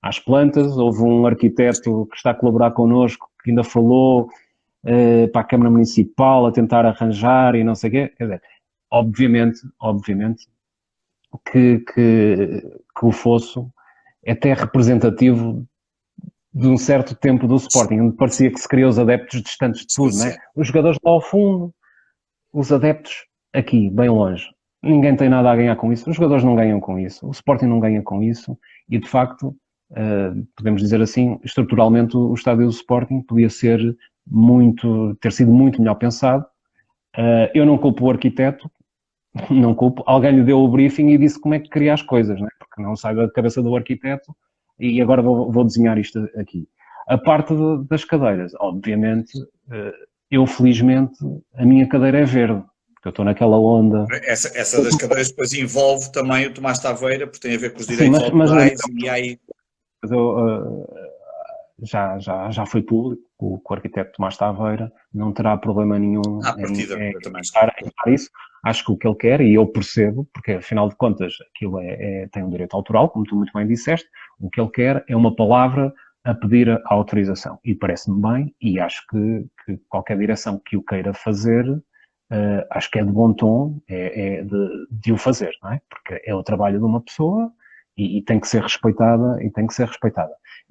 às plantas. Houve um arquiteto que está a colaborar connosco que ainda falou para a Câmara Municipal a tentar arranjar e não sei o quê. Quer dizer, obviamente que o fosso é até representativo de um certo tempo do Sporting, onde parecia que se criou os adeptos distantes de tudo, não é? Os jogadores lá ao fundo, os adeptos aqui, bem longe. Ninguém tem nada a ganhar com isso, os jogadores não ganham com isso, o Sporting não ganha com isso e, de facto, podemos dizer assim, estruturalmente o estádio do Sporting podia ter sido muito melhor pensado. Eu não culpo o arquiteto, não culpo, alguém lhe deu o briefing e disse como é que queria as coisas, não é? Porque não sai da cabeça do arquiteto. E agora vou desenhar isto aqui. A parte das cadeiras, obviamente, eu felizmente, a minha cadeira é verde, porque eu estou naquela onda. Essa das cadeiras depois envolve também o Tomás Taveira, porque tem a ver com os direitos autorais e aí... Mas eu, já foi público, o arquiteto Tomás Taveira não terá problema nenhum em isso. Acho que o que ele quer, e eu percebo, porque afinal de contas aquilo tem um direito autoral, como tu muito bem disseste, o que ele quer é uma palavra a pedir a autorização. E parece-me bem, e acho que qualquer direção que o queira fazer, acho que é de bom tom de o fazer, não é? Porque é o trabalho de uma pessoa e tem que ser respeitada,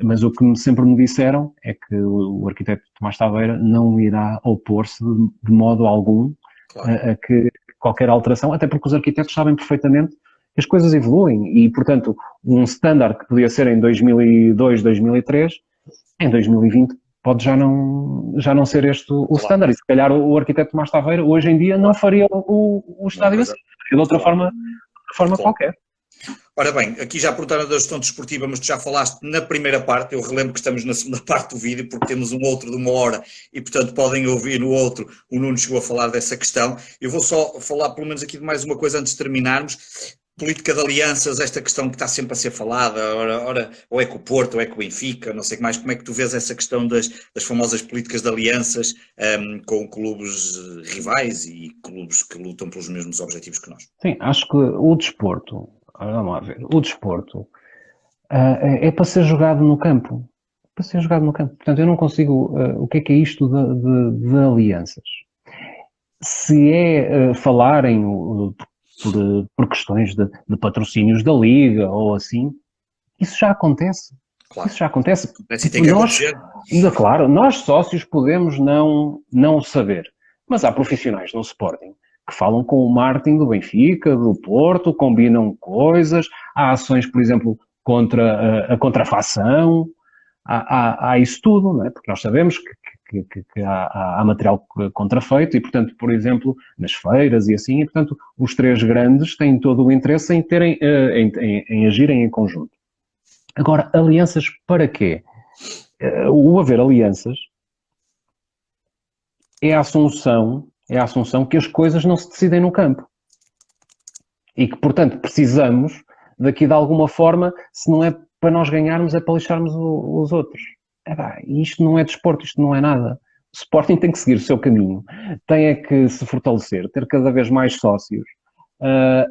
Mas o que sempre me disseram é que o arquiteto Tomás Taveira não irá opor-se de modo algum a que qualquer alteração, até porque os arquitetos sabem perfeitamente que as coisas evoluem e, portanto, um standard que podia ser em 2002, 2003, em 2020 pode já não ser este o standard. E se calhar o arquiteto Tomás Taveira hoje em dia não faria o estádio assim, de outra forma qualquer. Ora bem, aqui já perguntaram da gestão desportiva, mas tu já falaste na primeira parte, eu relembro que estamos na segunda parte do vídeo, porque temos um outro de 1 hora e, portanto, podem ouvir no outro, o Nuno chegou a falar dessa questão. Eu vou só falar, pelo menos aqui, de mais uma coisa antes de terminarmos. Política de alianças, esta questão que está sempre a ser falada, ora, ou é com o Porto, ou é com o Benfica, não sei o que mais, como é que tu vês essa questão das famosas políticas de alianças com clubes rivais e clubes que lutam pelos mesmos objetivos que nós? Sim, acho que o desporto... Vamos lá ver. O desporto é para ser jogado no campo. Portanto, eu não consigo... o que é isto de alianças? Se é falarem por questões de patrocínios da Liga ou assim, isso já acontece. Claro. Isso já acontece. Assim tem que acontecer. Claro, nós sócios podemos não saber. Mas há profissionais no Sporting que falam com o marketing do Benfica, do Porto, combinam coisas, há ações, por exemplo, contra a contrafação, há isso tudo, não é? Porque nós sabemos que há material contrafeito e, portanto, por exemplo, nas feiras e assim, e, portanto, os três grandes têm todo o interesse em agirem em conjunto. Agora, alianças para quê? O haver alianças é a assunção que as coisas não se decidem no campo. E que, portanto, precisamos daqui de alguma forma, se não é para nós ganharmos, é para lixarmos os outros. Isto não é desporto, isto não é nada. O Sporting tem que seguir o seu caminho, tem que se fortalecer, ter cada vez mais sócios,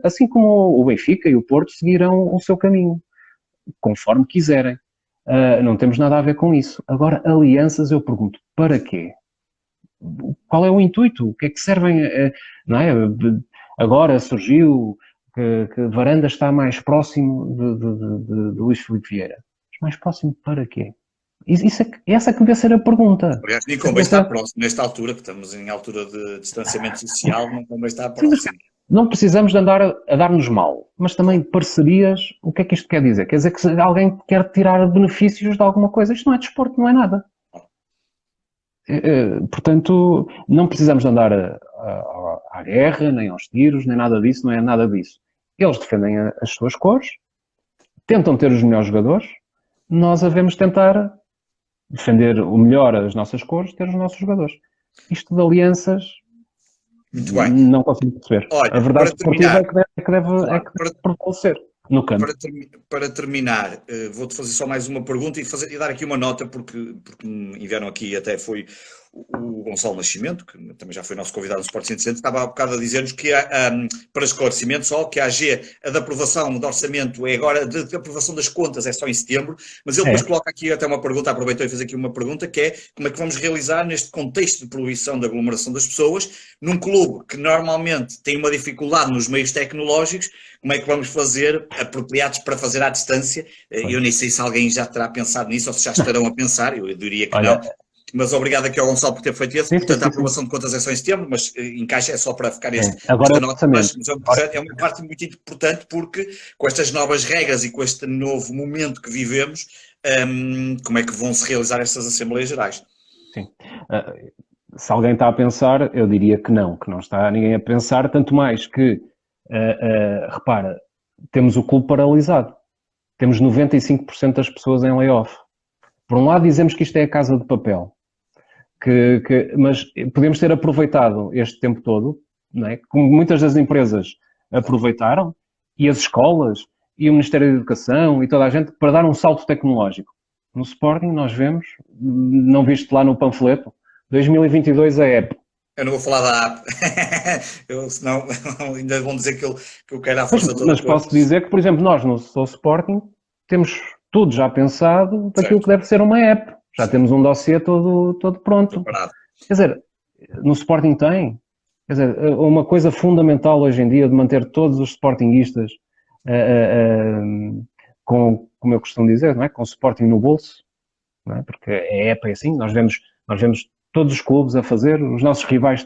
assim como o Benfica e o Porto seguirão o seu caminho, conforme quiserem. Não temos nada a ver com isso. Agora, alianças, eu pergunto, para quê? Qual é o intuito? O que é que servem? Não é? Agora surgiu que Varanda está mais próximo de Luís Filipe Vieira. Mas mais próximo para quê? Essa é que deve ser a pergunta. Aliás, nem convém estar próximo, nesta altura, que estamos em altura de distanciamento social, não convém estar próximo. Não precisamos de andar a dar-nos mal, mas também parcerias, o que é que isto quer dizer? Quer dizer que alguém quer tirar benefícios de alguma coisa. Isto não é desporto, não é nada. Portanto, não precisamos de andar à guerra, nem aos tiros, nem nada disso, não é nada disso. Eles defendem as suas cores, tentam ter os melhores jogadores, nós devemos tentar defender o melhor as nossas cores, ter os nossos jogadores. Isto de alianças, muito bem, não consigo perceber. Olha, a verdade esportiva é que deve prevalecer no campo. Para terminar, vou-te fazer só mais uma pergunta e dar aqui uma nota, porque me enviaram aqui, até foi o Gonçalo Nascimento, que também já foi nosso convidado no Sport 160, estava há bocado a dizer-nos que, para esclarecimento só, que a AG, a da aprovação do orçamento é agora, de aprovação das contas é só em setembro, mas ele depois coloca aqui até uma pergunta, aproveitou e fez aqui uma pergunta, que é como é que vamos realizar neste contexto de proibição da aglomeração das pessoas, num clube que normalmente tem uma dificuldade nos meios tecnológicos, como é que vamos fazer apropriados para fazer à distância? Eu nem sei se alguém já terá pensado nisso ou se já estarão a pensar, eu diria que não. Mas obrigado aqui ao Gonçalo por ter feito isso. Portanto, a aprovação de contas é só em setembro, mas encaixa é só para ficar esta nota. Mas é uma parte muito importante porque com estas novas regras e com este novo momento que vivemos, como é que vão se realizar estas Assembleias Gerais? Sim. Se alguém está a pensar, eu diria que não está ninguém a pensar, tanto mais que, repara, temos o clube paralisado. Temos 95% das pessoas em layoff. Por um lado dizemos que isto é a casa de papel, mas podemos ter aproveitado este tempo todo, não é? Como muitas das empresas aproveitaram, e as escolas, e o Ministério da Educação, e toda a gente, para dar um salto tecnológico. No Sporting nós vemos, não viste lá no panfleto, 2022 a app. Eu não vou falar da app, senão ainda vão dizer que eu quero a força toda. Mas posso dizer que, por exemplo, nós no Sporting temos tudo já pensado daquilo que deve ser uma app. Já temos um dossiê todo pronto. Preparado. Quer dizer, no Sporting tem. Quer dizer, uma coisa fundamental hoje em dia de manter todos os sportinguistas com, como eu costumo dizer, não é? Com o Sporting no bolso, não é? Porque a app é assim, nós vemos todos os clubes a fazer, os nossos rivais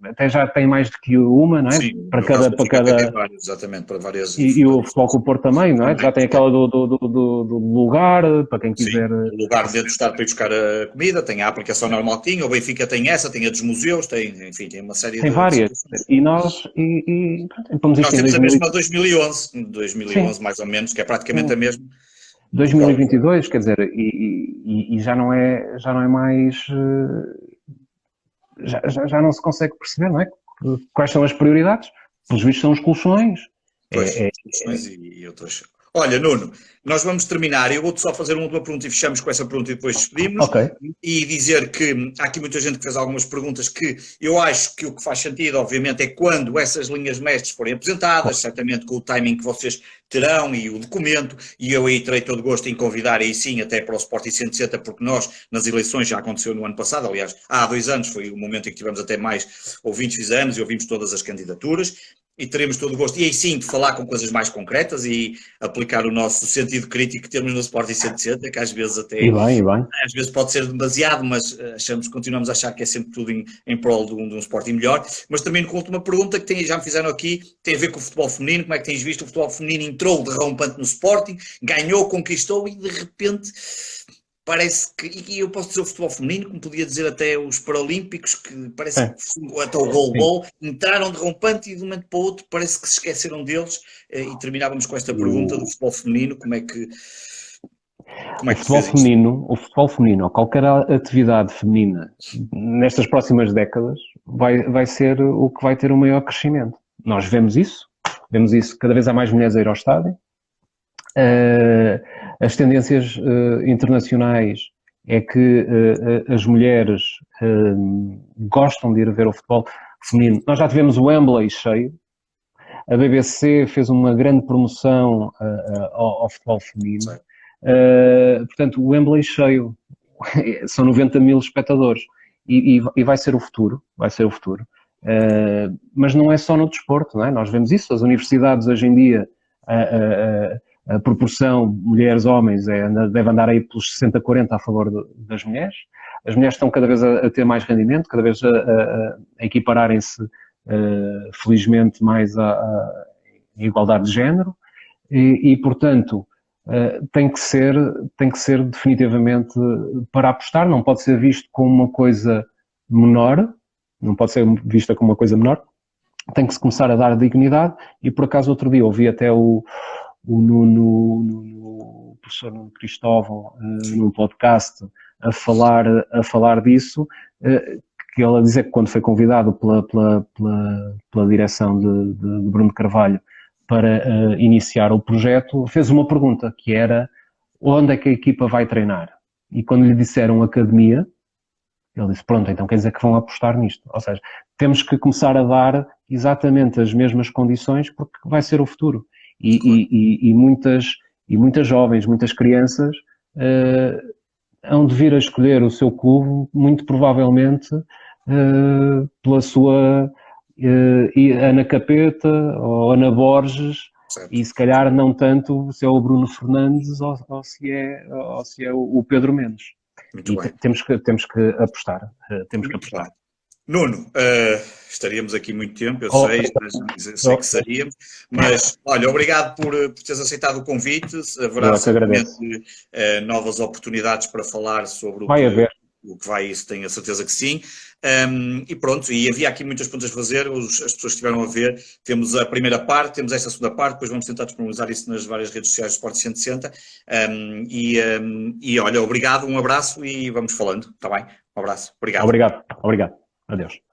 até já têm mais do que uma, não é? Sim, para cada vários, exatamente, para várias. E o Futebol Clube Porto também, não é? Já tem aquela do lugar, para quem quiser. Sim, o lugar dentro do estado para ir buscar a comida, tem a aplicação normal que tinha, o Benfica tem essa, tem a dos museus, tem uma série tem várias. E nós nós temos a mesma 2011 mais ou menos, que é praticamente a mesma. 2022, quer dizer, e já não é mais, já não se consegue perceber, não é? Quais são as prioridades? Pelos vistos são os colchões. Colchões e outras. Olha, Nuno, nós vamos terminar. Eu vou-te só fazer uma última pergunta e fechamos com essa pergunta e depois despedimos. Okay. E dizer que há aqui muita gente que fez algumas perguntas que eu acho que o que faz sentido, obviamente, é quando essas linhas mestres forem apresentadas, certamente com o timing que vocês terão e o documento, e eu aí terei todo gosto em convidar aí sim até para o Sporting 160, porque nós, nas eleições, já aconteceu no ano passado, aliás, há 2 anos, foi o momento em que tivemos até mais ouvintes, fizemos e ouvimos todas as candidaturas, e teremos todo o gosto, e aí sim, de falar com coisas mais concretas e aplicar o nosso sentido crítico que temos no Sporting 160, que às vezes até... E bem. Às vezes pode ser demasiado, mas continuamos a achar que é sempre tudo em prol de um Sporting melhor. Mas termino com a última pergunta que já me fizeram aqui, tem a ver com o futebol feminino. Como é que tens visto? O futebol feminino entrou derrompante no Sporting, ganhou, conquistou e de repente... Parece que, e eu posso dizer o futebol feminino, como podia dizer até os Paralímpicos, que parece que até o goalball, entraram de rompante e de um momento para o outro parece que se esqueceram deles. E terminávamos com esta pergunta do futebol feminino, como é que o futebol feminino, ou qualquer atividade feminina nestas próximas décadas vai ser o que vai ter o maior crescimento. Nós vemos isso cada vez há mais mulheres a ir ao estádio. As tendências internacionais é que as mulheres gostam de ir ver o futebol feminino. Nós já tivemos o Wembley cheio, a BBC fez uma grande promoção ao futebol feminino, portanto o Wembley cheio, são 90 mil espectadores e vai ser o futuro, mas não é só no desporto, não é? Nós vemos isso, as universidades hoje em dia a proporção mulheres-homens deve andar aí pelos 60-40 a favor das mulheres. As mulheres estão cada vez a ter mais rendimento, cada vez a equipararem-se, felizmente, mais à igualdade de género e portanto, tem que ser definitivamente para apostar, não pode ser visto como uma coisa menor, não pode ser vista como uma coisa menor, tem que se começar a dar dignidade e, por acaso, outro dia ouvi até o professor Nuno Cristóvão num podcast a falar disso, que ele a dizer que quando foi convidado pela direção de Bruno Carvalho para iniciar o projeto, fez uma pergunta, que era onde é que a equipa vai treinar? E quando lhe disseram academia, ele disse, pronto, então quer dizer que vão apostar nisto. Ou seja, temos que começar a dar exatamente as mesmas condições porque vai ser o futuro. E muitas jovens, muitas crianças hão de vir a escolher o seu clube, muito provavelmente pela sua Ana Capeta ou Ana Borges, certo. E se calhar não tanto se é o Bruno Fernandes ou se é o Pedro Mendes. Muito bem. Temos que apostar. Nuno, estaríamos aqui muito tempo, eu sei que seríamos, mas olha, obrigado por teres aceitado o convite. Haverá certamente novas oportunidades para falar sobre o que vai, isso tenho a certeza que sim. E pronto, e havia aqui muitas perguntas a fazer, as pessoas que estiveram a ver, temos a primeira parte, temos esta segunda parte, depois vamos tentar disponibilizar isso nas várias redes sociais do Sport 160. E olha, obrigado, um abraço e vamos falando, está bem? Um abraço, obrigado. Obrigado, adeus.